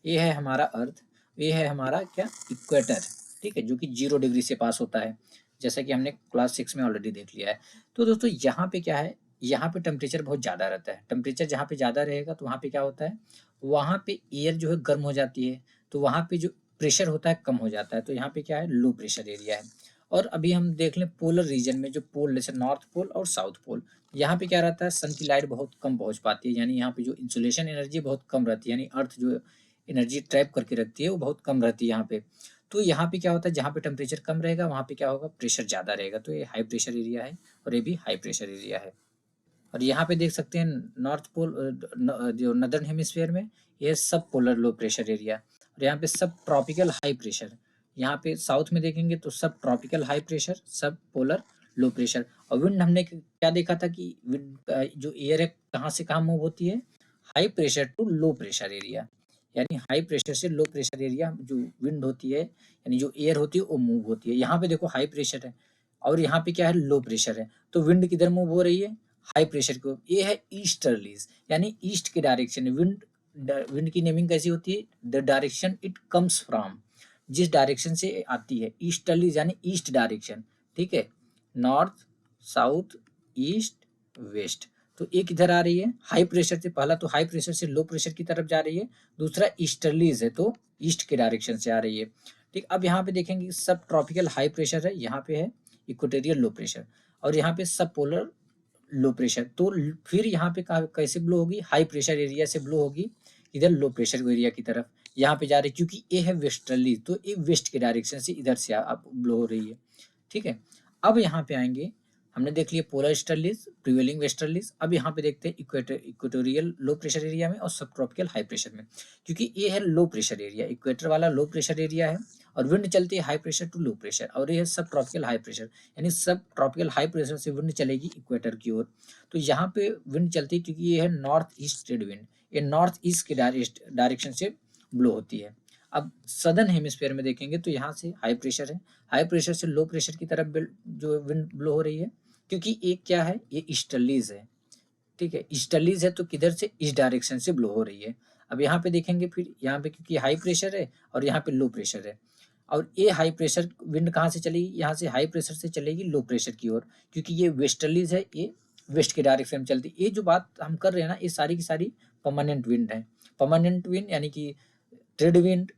ये है हमारा अर्थ, ये है हमारा क्या, इक्वेटर। ठीक है, जो कि 0 डिग्री से पास होता है, जैसा कि हमने क्लास 6 में ऑलरेडी देख लिया है। तो दोस्तों यहाँ पे क्या है, यहाँ पे टेम्परेचर बहुत ज़्यादा रहता है। टेम्परेचर जहाँ पे ज़्यादा रहेगा तो वहाँ पे क्या होता है, वहाँ पे एयर जो है गर्म हो जाती है, तो वहाँ पे जो प्रेशर होता है कम हो जाता है। तो यहाँ पे क्या है, लो प्रेशर एरिया है। और अभी हम देख लें पोलर रीजन में, जो पोल जैसे नॉर्थ पोल और साउथ पोल, यहाँ पे क्या रहता है, सन की लाइट बहुत कम पहुंच पाती है, यानी यहाँ पे जो इंसुलेशन एनर्जी बहुत कम रहती है, यानी अर्थ जो एनर्जी ट्रैप करके रखती है वो बहुत कम रहती है यहाँ पे। तो यहाँ पे क्या होता है, जहाँ पे टेम्परेचर कम रहेगा वहाँ पे क्या होगा, प्रेशर ज़्यादा रहेगा, तो ये हाई प्रेशर एरिया है और ये भी हाई प्रेशर एरिया है। और यहाँ पे देख सकते हैं नॉर्थ पोल जो नदर्न हेमिस्फीयर में ये सब पोलर लो प्रेशर एरिया, और यहाँ पे सब ट्रॉपिकल हाई प्रेशर। यहाँ पे साउथ में देखेंगे तो सब ट्रॉपिकल हाई प्रेशर, सब पोलर लो प्रेशर। और विंड हमने क्या देखा था कि विंड जो एयर है कहाँ से कहाँ मूव होती है, high pressure to low pressure area, यानी हाई प्रेशर से लो प्रेशर एरिया जो विंड होती है, यानी जो एयर होती है वो मूव होती है। यहाँ पे देखो हाई प्रेशर है और यहाँ पे क्या है, लो प्रेशर है, तो विंड किधर मूव हो रही है, हाई प्रेशर को। ये है ईस्टर्लीज, यानी ईस्ट के डायरेक्शन। विंड की नेमिंग कैसी होती है, the direction it comes from, जिस डायरेक्शन से आती है, ईस्टर्लीज यानी ईस्ट डायरेक्शन, ठीक है, नॉर्थ साउथ ईस्ट वेस्ट। तो एक इधर आ रही है हाई प्रेशर से, पहला तो हाई प्रेशर से लो प्रेशर की तरफ जा रही है, दूसरा ईस्टर्लीज है तो ईस्ट के डायरेक्शन से आ रही है, ठीक। अब यहाँ पे देखेंगे सब ट्रॉपिकल हाई प्रेशर है, यहाँ पे है इक्वेटोरियल लो प्रेशर, और यहाँ पे सब पोलर लो प्रेशर। तो फिर यहाँ पे कैसे ब्लो होगी, हाई प्रेशर एरिया से ब्लो होगी इधर लो प्रेशर एरिया की तरफ, यहाँ पे जा रही है, क्योंकि ये है वेस्टर्ली, तो ये वेस्ट के डायरेक्शन से इधर से आप ब्लो हो रही है, ठीक है। अब यहाँ पे आएंगे, हमने देख लिया पोलर ईस्टर्लीज, प्रिवेलिंग वेस्टर्लीज। अब यहाँ पे देखते हैं इक्वेटोरियल लो प्रेशर एरिया में और सब ट्रॉपिकल हाई प्रेशर में, क्योंकि ये है लो प्रेशर एरिया, इक्वेटर वाला लो प्रेशर एरिया है, और विंड चलती है high pressure to low pressure, और ये है सब ट्रॉपिकल हाई प्रेशर, यानी सब ट्रॉपिकल हाई प्रेशर से विंड चलेगी इक्वेटर की ओर। तो यहाँ पे विंड चलती है क्योंकि ये है नॉर्थ ईस्ट ट्रेड विंड, ये नॉर्थ ईस्ट के डायरेक्शन से ब्लो होती है। अब सदर्न हेमिस्फीयर में देखेंगे तो यहाँ से हाई प्रेशर है, हाई प्रेशर से लो प्रेशर की तरफ जो विंड ब्लो हो रही है, क्योंकि एक क्या है, ये ईस्टर्लीज है, ठीक है, ईस्टर्लीज है तो किधर से, इस डायरेक्शन से ब्लो हो रही है। अब यहाँ पे देखेंगे फिर यहाँ पे क्योंकि हाई प्रेशर है और यहाँ पे लो प्रेशर है, और ये हाई प्रेशर विंड कहाँ से चलेगी, यहाँ से हाई प्रेशर से चलेगी लो प्रेशर की ओर, क्योंकि ये वेस्टर्लीज है, ये वेस्ट के डायरेक्शन में चलती है। ये जो बात हम कर रहे हैं ना, ये सारी की सारी परमानेंट विंड है। परमानेंट विंड यानी कि ट्रेड विंड,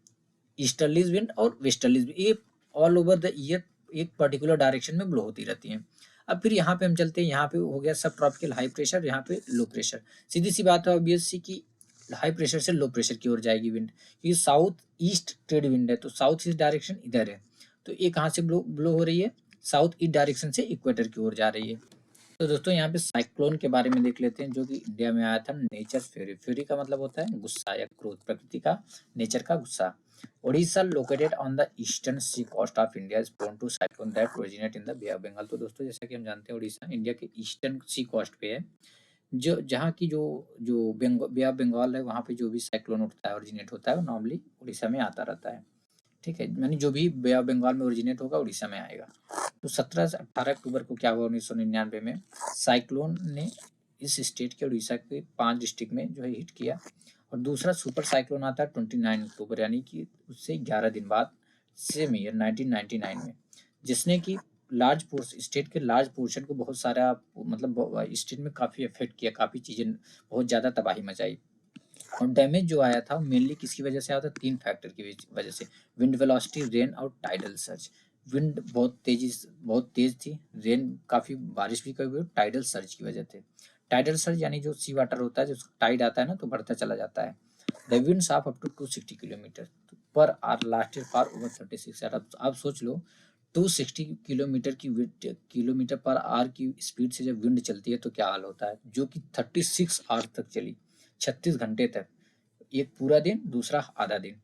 ईस्टर्लीज विंड और वेस्टर्लीज विंड, ये ऑल ओवर द ईयर एक पर्टिकुलर डायरेक्शन में ब्लो होती रहती हैं। अब फिर यहाँ पे हम चलते हैं, यहाँ पे हो गया सब ट्रॉपिकल हाई प्रेशर, यहाँ पे लो प्रेशर। सीधी सी बात है ऑब्वियसली कि हाई प्रेशर से लो प्रेशर की ओर जाएगी विंड, क्योंकि साउथ ईस्ट ट्रेड विंड है, तो साउथ ईस्ट डायरेक्शन इधर है, तो ये कहाँ से ब्लो हो रही है, साउथ ईस्ट डायरेक्शन से इक्वेटर की ओर जा रही है। तो दोस्तों यहाँ पे साइक्लोन के बारे में देख लेते हैं, जो कि इंडिया में आया था, नेचर फ्यूरी। फ्यूरी का मतलब होता है गुस्सा या क्रोध, प्रकृति का, नेचर का गुस्सा। Odisha located on the eastern sea coast of India is prone to cyclone that originate in the Bay of Bengal. तो दोस्तों जैसा कि हम जानते हैं उड़ीसा इंडिया के ईस्टर्न सी कोस्ट पे है, जो जहाँ की जो जो बे ऑफ बंगाल है, वहाँ पे जो भी साइक्लोन उठता है, ओरिजिनेट होता है, वो नॉर्मली उड़ीसा में आता रहता है, ठीक है, यानी जो भी बे ऑफ बंगाल में ओरिजिनेट होगा उड़ीसा में आएगा। तो 17 से 18 अक्टूबर को क्या हुआ 1999 में, साइक्लोन ने इस स्टेट के उड़ीसा के 5 डिस्ट्रिक्ट में जो है हिट किया, और दूसरा सुपर साइक्लोन आता है 29 अक्टूबर, यानी कि उससे 11 दिन बाद, सेम ईयर 1999 में, जिसने कि लार्ज पोर्शन, स्टेट के लार्ज पोर्शन को बहुत सारा, मतलब स्टेट में काफ़ी अफेक्ट किया, काफ़ी चीज़ें, बहुत ज़्यादा तबाही मचाई। और डैमेज जो आया था मेनली किसकी वजह से आया था, 3 फैक्टर की वजह से, विंड वेलोसिटी, रेन और टाइडल सर्ज। विंड बहुत तेज थी, रेन काफ़ी बारिश भी कभी हुई, टाइडल सर्ज की वजह से। टाइडल सर्ज यानी जो सी वाटर होता है, जो टाइड आता है ना तो बढ़ता चला जाता है। The winds of up to 260 kilometre per hour lasted for over 36 hour. अब आप सोच लो 260 किलोमीटर पर आवर की स्पीड से जब विंड चलती है तो क्या हाल होता है, जो कि 36 आवर तक चली, 36 घंटे तक, एक पूरा दिन दूसरा आधा दिन।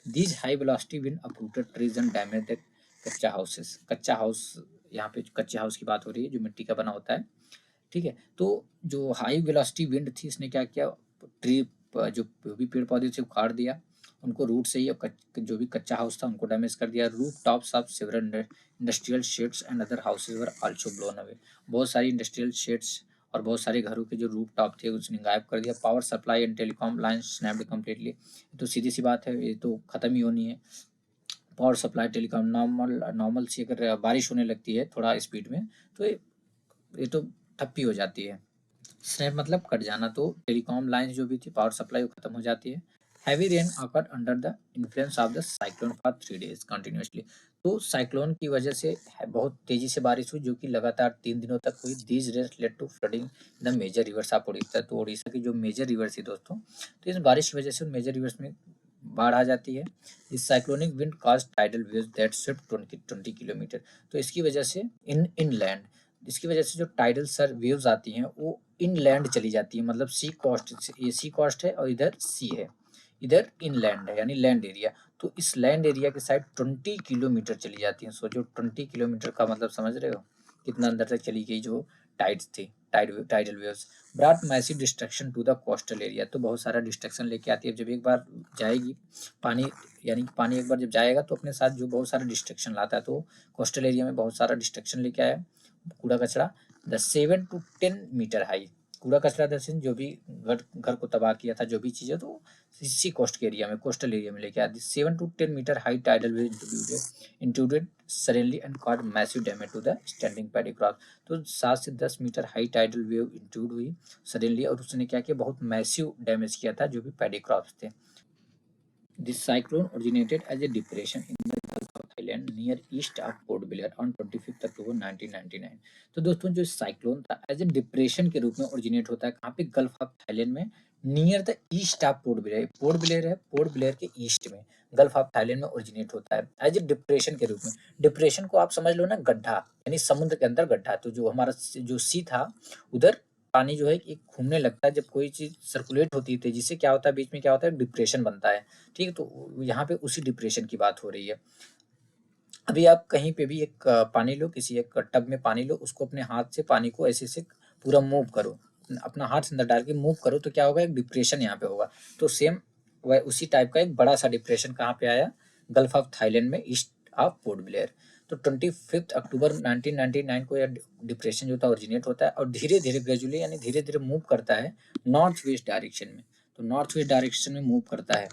These high velocity wind uprooted trees and damage the कच्चा हाउसेस। कच्चा हाउस, यहाँ पे कच्चे हाउस की बात हो रही है जो मिट्टी का बना होता है, ठीक है। तो जो हाई वेलोसिटी विंड थी इसने क्या किया, ट्री जो भी पेड़ पौधे थे उखाड़ दिया, उनको रूट से ही, जो भी कच्चा हाउस था उनको डैमेज कर दिया। Roof tops of several industrial sheds and other houses were also blown away. बहुत सारी इंडस्ट्रियल शेड्स और बहुत सारे घरों के जो रूफ टॉप थे उसने गायब कर दिया। Power supply and telecom line snapped completely. तो सीधी सी बात है, ये तो खत्म ही होनी है। पावर सप्लाई टेलीकॉम नॉर्मल सी अगर बारिश होने लगती है थोड़ा स्पीड में तो ये तो ठप्पी हो जाती है। स्नैप मतलब कट जाना, तो टेलीकॉम लाइन जो भी थी, पावर सप्लाई वो खत्म हो जाती है। Heavy rain occurred under the influence of the cyclone for 3 days continuously. तो साइक्लोन की वजह से बहुत तेजी से बारिश हुई, जो कि लगातार 3 दिनों तक हुई। These rains led to flooding the major rivers of Orissa. तो उड़ीसा की जो मेजर रिवर्स थी दोस्तों, तो इस बारिश की वजह से उन मेजर रिवर्स में बाढ़ आ जाती है। इस cyclonic wind cause tidal waves that swept 20 kilometre. तो इसकी वजह से इनलैंड, इसकी वजह से जो टाइडल सर वेव्स आती हैं वो इनलैंड चली जाती है। मतलब सी कोस्ट, ये सी कोस्ट है और इधर सी है, इधर इनलैंड है यानी लैंड एरिया। तो इस लैंड एरिया के साइड 20 किलोमीटर चली जाती हैं। सोचो 20 किलोमीटर का मतलब समझ रहे हो कितना अंदर तक चली गई जो टाइड्स थी, tidal waves. Brought massive destruction to the coastal area. तो बहुत सारा डिस्ट्रक्शन लेके आती है। जब एक बार जाएगी पानी, यानी कि पानी एक बार जब जाएगा तो अपने साथ जो बहुत सारा डिस्ट्रक्शन लाता है, तो कोस्टल एरिया में बहुत सारा डिस्ट्रक्शन लेके आया। कूड़ा कचरा द 7 to 10 मीटर हाई। कूड़ा कचरा दरअसल जो भी घर घर को तबाह किया था, जो भी चीज़ें, तो इसी कोस्ट के एरिया में, कोस्टल एरिया में लेके आती। 7 to 10 metre high tidal wave intruded suddenly and cause massive damage to the standing paddy crop. तो 7 से 10 metre high tidal wave intrude हुई सडनली, और उसने क्या किया, बहुत मैसिव डैमेज किया था जो भी पैडीक्रॉप्स थे। This cyclone originated as a depression in the Gulf of Thailand near east of Port Blair on 25 October 1999। तो दोस्तों जो साइक्लोन था एज ए डिप्रेशन के रूप में ओरिजिनेट होता है कहाँ पे, गल्फ ऑफ थाईलैंड में, near the east of port Blair. Port Blair है, पोर्ट ब्लेयर के ईस्ट में गल्फ ऑफ थाईलैंड में ओरिजिनेट होता है एज ए डिप्रेशन के रूप में। डिप्रेशन को आप समझ लो ना गड्ढा, यानी समुद्र के अंदर गड्ढा। तो जो हमारा जो सी था उधर पानी जो है एक घूमने लगता है। जब कोई चीज सर्कुलेट होती है तेजी से, क्या होता है बीच में, क्या होता है, डिप्रेशन बनता है। ठीक है, तो यहाँ पे उसी डिप्रेशन की बात हो रही है। अभी आप कहीं पे भी एक पानी लो, किसी एक टब में पानी लो, उसको अपने हाथ से पानी को ऐसे से पूरा मूव करो, अपना हाथ अंदर डाल के मूव करो, तो क्या होगा, एक डिप्रेशन यहाँ पे होगा। तो सेम वह उसी टाइप का एक बड़ा सा डिप्रेशन कहाँ पे आया, गल्फ ऑफ थाईलैंड में, ईस्ट ऑफ पोर्ट ब्लेयर। तो 25 अक्टूबर 1999 को यह डिप्रेशन जो था ओरिजिनेट होता है और धीरे धीरे ग्रेजुअली, यानी धीरे धीरे मूव करता है नॉर्थ वेस्ट डायरेक्शन में। तो नॉर्थ वेस्ट डायरेक्शन में मूव करता है।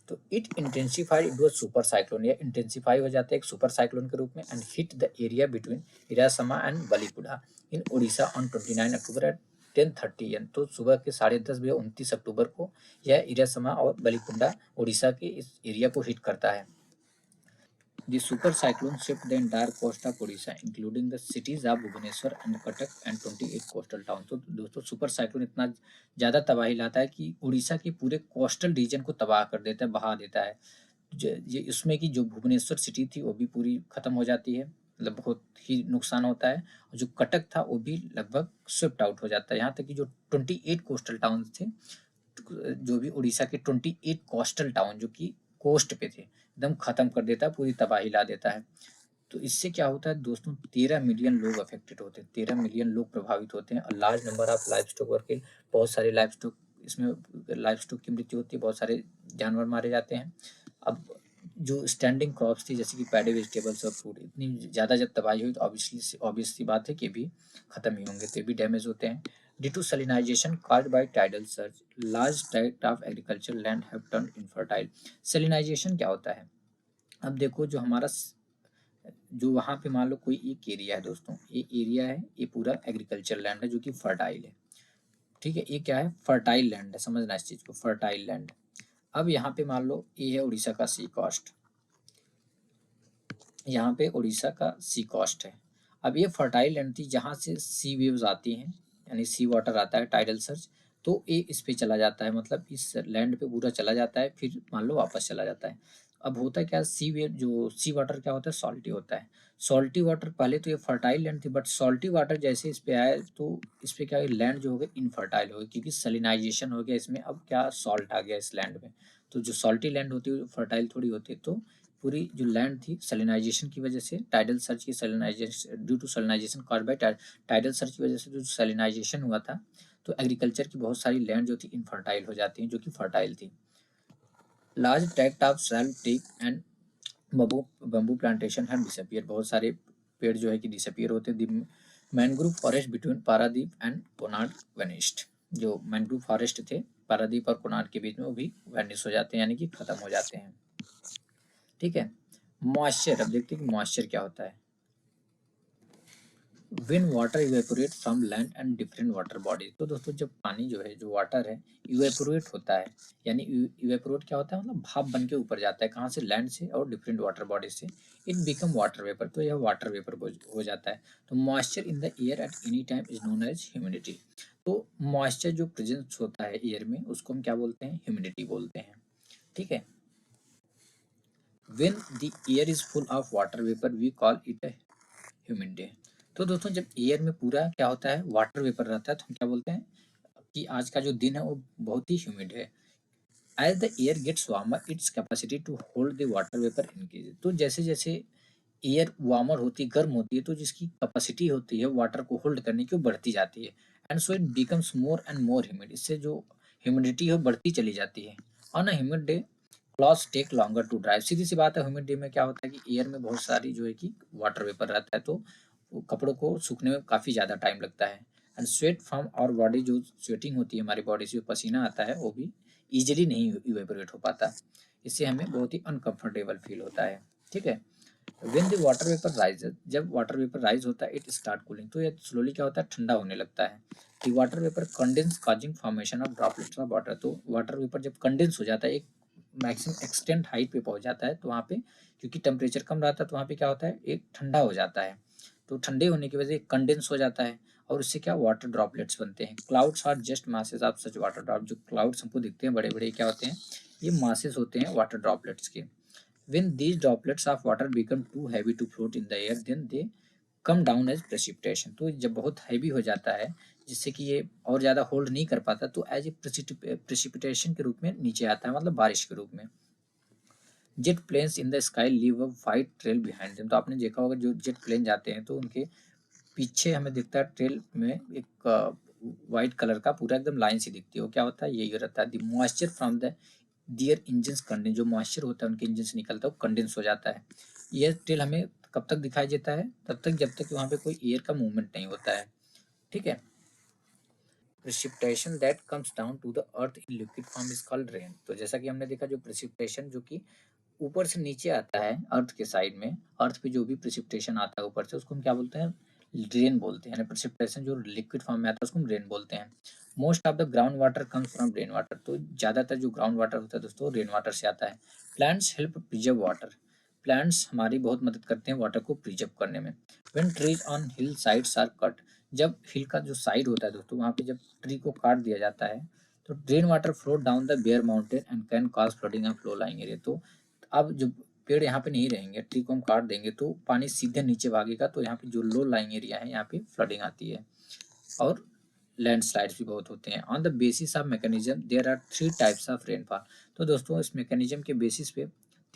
तो it intensified into a super cyclone, या इंटेंसिफाई हो जाता है एक सुपर साइक्लोन के रूप में, and hit the area between Erasama and Balikuda in Odisha on 29 October at 10:30 AM. तो सुबह के 10:30 बजे 29 अक्टूबर को यह इरासमा और बलीकुंडा ओडिशा के इस एरिया को हिट करता है। The super cyclone swept the entire coast of Odisha, including the cities of Bhubaneswar and Cuttack and 28 coastal towns। तो दोस्तों सुपर साइक्लोन इतना ज़्यादा तबाही लाता है कि उड़ीसा के पूरे कोस्टल रीजन को तबाह कर देता है, बहा देता है। ये इसमें कि जो भुवनेश्वर सिटी थी वो भी पूरी खत्म हो जाती है, मतलब बहुत ही नुकसान होता है। और जो कटक था वो भी लगभग स्विफ्ट आउट हो जाता है। यहाँ तक कि जो 28 कोस्टल टाउन थे, जो भी उड़ीसा के 28 कोस्टल टाउन जो कि कोस्ट पे थे, एकदम खत्म कर देता है, पूरी तबाही ला देता है। तो इससे क्या होता है दोस्तों, 13 मिलियन लोग अफेक्टेड होते हैं, 13 मिलियन लोग प्रभावित होते हैं, और large number of life stock work, बहुत सारे लाइफ स्टॉक, इसमें लाइफ स्टॉक की मृत्यु होती है, बहुत सारे जानवर मारे जाते हैं। अब जो स्टैंडिंग क्रॉप्स थी जैसे कि पैडी, वेजिटेबल्स और फ्रूट, इतनी ज़्यादा जब तबाही हुई तो ऑब्वियस सी बात है कि भी खत्म ही होंगे, तो भी डैमेज होते हैं। Due to salinization caused by tidal surge, large tract of agricultural land have turned infertile। Salinization क्या होता है, अब देखो जो हमारा जो वहाँ पे मान लो कोई एक एरिया है दोस्तों, ये एरिया है, ये पूरा एग्रीकल्चर लैंड है जो कि फर्टाइल है। ठीक है, ये क्या है, फर्टाइल लैंड है, समझना इस चीज़ को, फर्टाइल लैंड। अब यहाँ पे मान लो ये है उड़ीसा का सी कोस्ट, यहाँ पे उड़ीसा का सी कोस्ट है। अब ये फर्टाइल लैंड थी जहाँ से सी वेव्स आती हैं, यानी सी वाटर आता है, टाइडल सर्ज, तो ये इस पे चला जाता है, मतलब इस लैंड पे पूरा चला जाता है, फिर मान लो वापस चला जाता है। अब होता है क्या, सी वेव जो सी वाटर क्या होता है, सॉल्टी होता है। सॉल्टी वाटर, पहले तो ये फर्टाइल लैंड थी, बट सॉल्टी वाटर जैसे इस पे आया तो इस पे क्या है, लैंड जो हो गया इनफर्टाइल हो गया, क्योंकि सलिनाइजेशन हो गया इसमें, अब क्या सॉल्ट आ गया इस लैंड में। तो जो सॉल्टी लैंड होती है फर्टाइल थोड़ी होती है। तो पूरी जो लैंड थी सलिनाइजेशन की वजह से, टाइडल सर्च की salinization, due to salinization caused by tidal surge की वजह से जो सलिनाइजेशन हुआ था, तो एग्रीकल्चर की बहुत सारी लैंड जो थी इनफर्टाइल हो जाती हैं, जो कि फर्टाइल थी। Large tract of sal teak and bamboo plantation have disappear, बहुत सारे पेड़ जो है कि डिसअपीयर होते हैं। Mangrove forest between Paradip and Konark vanished, जो मैनग्रोव फॉरेस्ट थे पारादीप और कोनार्ड के बीच में, वो भी वेनिश हो जाते हैं, यानी कि खत्म हो जाते हैं। ठीक है, मॉइस्चर, अब देखते हैं कि मॉइस्चर क्या होता है। When water evaporate from land and different water bodies. तो दोस्तों जब पानी जो है, जो वाटर है, इवेपोरेट होता है, यानी इवेपोरेट क्या होता है, मतलब भाप बन के ऊपर जाता है, कहाँ से, लैंड से और डिफरेंट वाटर बॉडी से, इट बिकम वाटर वेपर, तो यह वाटर वेपर हो जाता है। तो moisture in the air at any time is known as humidity. तो मॉइस्चर जो प्रेजेंस होता है एयर में, उसको हम क्या बोलते हैं, ह्यूमिडिटी बोलते हैं। ठीक है। When the air is full of water vapour we call it humid day. तो दोस्तों जब एयर में पूरा क्या होता है, वाटर वेपर रहता है, तो हम क्या बोलते हैं कि आज का जो दिन है वो बहुत ही ह्यूमिड है। As the air gets warmer its capacity to hold the water vapour increase. तो जैसे जैसे एयर वार्मर होती है, गर्म होती है, तो जिसकी कैपेसिटी होती है वाटर को होल्ड करने की, वो बढ़ती जाती है। And so it becomes more and more humid. इससे जो ह्यूमिडिटी है वो बढ़ती चली जाती है। On a humid day clothes take longer to dry. सीधी सी बात है, ह्यूमिड डे में क्या होता है कि एयर में बहुत सारी जो है कि वाटर वेपर रहता है, तो वो कपड़ों को सूखने में काफ़ी ज़्यादा टाइम लगता है। And sweat from our body, जो स्वेटिंग होती है हमारी बॉडी से, जो पसीना आता है, वो भी ईजिली नहीं इवेपोरेट हो पाता। इससे हमें बहुत ही अनकंफर्टेबल फील होता है। ठीक है। When the water vapour rises, जब वाटर वेपर राइज होता है, इट स्टार्ट कूलिंग, तो ये स्लोली क्या होता है, ठंडा होने लगता है। The water vapour condense causing formation of droplets of water. तो वाटर वेपर जब कंडेंस हो जाता है, एक मैक्सिमम एक्सटेंट हाइट पे पहुंच जाता है, तो वहाँ पे क्योंकि टेम्परेचर कम रहता है, तो वहाँ पे क्या होता है, एक ठंडा हो जाता है। तो ठंडे होने की वजह से कंडेंस हो जाता है, और उससे क्या वाटर ड्रॉपलेट्स बनते हैं। Clouds are just masses of such water drop. जो क्लाउड्स हमको दिखते हैं बड़े बड़े, क्या होते हैं, ये मासेस होते हैं वाटर ड्रॉपलेट्स के। When these droplets of water become too heavy to float in the air, then they come down as precipitation। तो जब बहुत हैवी हो जाता है, जिससे कि ये और ज़्यादा होल्ड नहीं कर पाता, तो एज ए प्रेसिपिटेशन के रूप में नीचे आता है, मतलब बारिश के रूप में। Jet planes in the sky leave a white trail behind them. तो आपने देखा होगा, जो जेट प्लेन जाते हैं तो उनके पीछे हमें दिखता है ट्रेल में एक वाइट कलर का पूरा एकदम लाइन सी दिखती है। वो क्या होता है, यही रहता है, the moisture from the their engine condense. जो मॉइस्चर होता है उनके इंजन से निकलता है, वो कंडेंस हो जाता है। ये टेल हमें कब तक दिखाई देता है, तब तक जब तक वहाँ पे कोई एयर का मूवमेंट नहीं होता है। ठीक है। Precipitation that comes down to the earth in liquid form is called rain. तो जैसा कि हमने देखा, जो प्रेसिपिटेशन जो कि ऊपर से नीचे आता है अर्थ के साइड में, अर्थ पे जो भी प्रेसिपिटेशन आता है ऊपर से, उसको हम क्या बोलते हैं, रेन बोलते हैं। यानी प्रेसिपिटेशन जो लिक्विड फॉर्म में आता है, उसको हम रेन बोलते हैं। Most of the ground water comes from rain water. तो ज़्यादातर जो ग्राउंड वाटर होता है दोस्तों, रेन वाटर से आता है। Plants help preserve water. Plants हमारी बहुत मदद करते हैं वाटर को प्रिजर्व करने में। When trees on hill sides are cut. जब हिल का जो साइड होता है दोस्तों, वहाँ पे जब ट्री को काट दिया जाता है, तो drain water float down the bare mountain and can cause flooding of low lying area. तो अब जो पेड़ यहाँ पे नहीं रहेंगे, ट्री को हम काट देंगे, तो पानी सीधे नीचे भागेगा, तो यहाँ पे जो लो लाइंग एरिया है, यहाँ पे फ्लडिंग आती है, और लैंडस्लाइड्स भी बहुत होते हैं। On the basis of mechanism there are 3 types of rainfall. तो दोस्तों इस मैकेनिज्म के बेसिस पे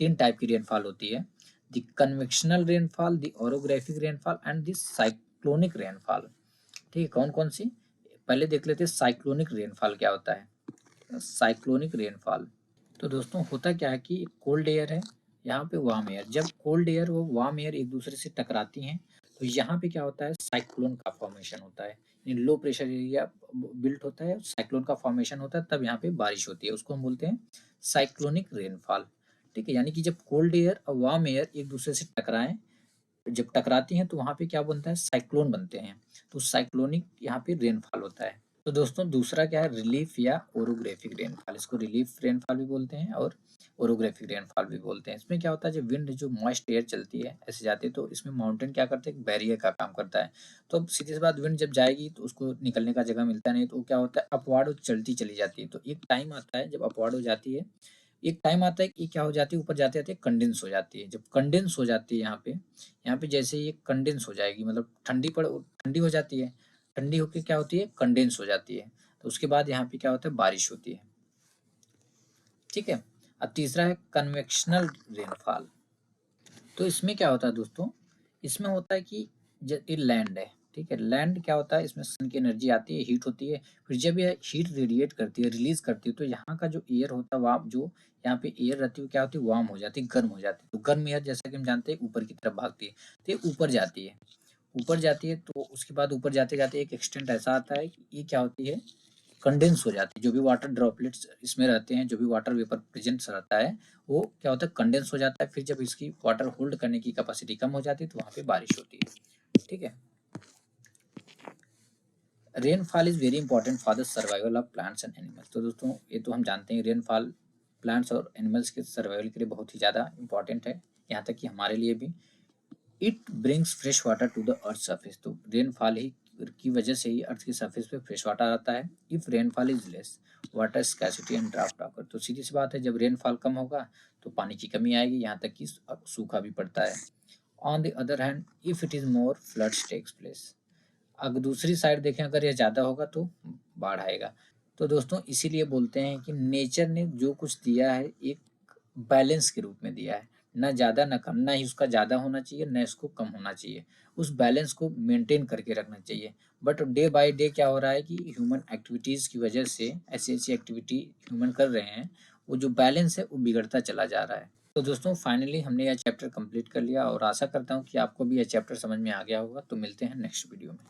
3 टाइप की रेनफॉल होती है। The convectional rainfall, the orographic rainfall and the cyclonic rainfall. ठीक है, कौन कौन सी, पहले देख लेते हैं साइक्लोनिक रेनफॉल क्या होता है। साइक्लोनिक रेनफॉल, तो दोस्तों होता क्या है कि कोल्ड एयर है, यहाँ पे वार्म एयर, जब कोल्ड एयर और वार्म एयर एक दूसरे से टकराती हैं, तो यहाँ पे क्या होता है, साइक्लोन का फॉर्मेशन होता है। यानी लो प्रेशर एरिया बिल्ट होता है, साइक्लोन का फॉर्मेशन होता है, तब यहाँ पे बारिश होती है, उसको हम बोलते हैं साइक्लोनिक रेनफॉल। ठीक है। यानी कि जब कोल्ड एयर और वार्म एयर एक दूसरे से टकराएं, जब टकराती हैं, तो वहाँ पे क्या बनता है, साइक्लोन बनते हैं। तो साइक्लोनिक यहाँ पे रेनफॉल होता है। तो दोस्तों दूसरा क्या है, रिलीफ या ओरोग्राफिक रेनफॉल। इसको रिलीफ रेनफॉल भी बोलते हैं और ओरोग्राफिक रेनफॉल भी बोलते हैं। इसमें क्या होता है, जब विंड जो मॉइस्ट एयर चलती है ऐसे जाती है, तो इसमें माउंटेन क्या करते हैं, बैरियर का काम करता है। तो अब सीधी सी बात, विंड जब जाएगी तो उसको निकलने का जगह मिलता नहीं, तो क्या होता है, अपवार्ड चलती चली जाती है। तो एक टाइम आता है जब अपवार्ड हो जाती है, एक टाइम आता है कि क्या हो जाती है, ऊपर जाते जाते कंडेंस हो जाती है। जब कंडेंस हो जाती है यहाँ पे जैसे ये कंडेंस हो जाएगी, मतलब ठंडी हो जाती है, ठंडी होके क्या होती है, कंडेंस हो जाती है, तो उसके बाद यहाँ पे क्या होता है, बारिश होती है। ठीक है। अब तीसरा है कन्वेक्शनल रेनफॉल। तो इसमें क्या होता है दोस्तों, इसमें होता है कि ये लैंड है, ठीक है, लैंड क्या होता है, इसमें सन की एनर्जी आती है, हीट होती है, फिर जब यह हीट रेडिएट करती है, रिलीज करती है, तो यहाँ का जो एयर होता है, वार्म, जो यहाँ पे एयर रहती है, क्या होती है, वार्म हो जाती है, गर्म हो जाती है। तो गर्म एयर जैसा कि हम जानते हैं ऊपर की तरफ भागती है, तो ये ऊपर जाती है, ऊपर जाती है, तो उसके बाद ऊपर जाते जाते एक एक्सटेंट ऐसा आता है कि ये क्या होती है, कंडेंस हो जाती है। जो भी वाटर ड्रॉपलेट्स इसमें रहते हैं, जो भी वाटर वेपर प्रेजेंस रहता है, वो क्या होता है, कंडेंस हो जाता है। फिर जब इसकी वाटर होल्ड करने की कैपेसिटी कम हो जाती है, तो वहाँ पे बारिश होती है। ठीक है। Rainfall is very important for the survival of plants and animals. तो दोस्तों ये तो हम जानते हैं रेनफॉल प्लांट्स और एनिमल्स के सर्वाइवल के लिए बहुत ही ज़्यादा इंपॉर्टेंट है, यहाँ तक कि हमारे लिए भी। It brings fresh water to the earth surface. तो रेनफॉल ही की वजह से ही अर्थ की सरफेस पे फ्रेश वाटर आता है। If rainfall is less water scarcity and draft occur. तो सीधी सी बात है, जब रेनफॉल कम होगा तो पानी की कमी आएगी, यहाँ तक कि सूखा भी पड़ता है। On the other hand if it is more floods takes place. अगर दूसरी साइड देखें, अगर यह ज़्यादा होगा तो बाढ़ आएगा। तो दोस्तों इसीलिए बोलते हैं कि नेचर ने जो कुछ दिया है एक बैलेंस के रूप में दिया है, ना ज़्यादा ना कम, ना ही उसका ज़्यादा होना चाहिए ना इसको कम होना चाहिए। उस बैलेंस को मेंटेन करके रखना चाहिए। बट डे बाय डे क्या हो रहा है कि ह्यूमन एक्टिविटीज़ की वजह से ऐसी ऐसी एक्टिविटी ह्यूमन कर रहे हैं, वो जो बैलेंस है वो बिगड़ता चला जा रहा है। तो दोस्तों फाइनली हमने यह चैप्टर कंप्लीट कर लिया और आशा करता हूँ कि आपको भी यह चैप्टर समझ में आ गया होगा। तो मिलते हैं नेक्स्ट वीडियो में।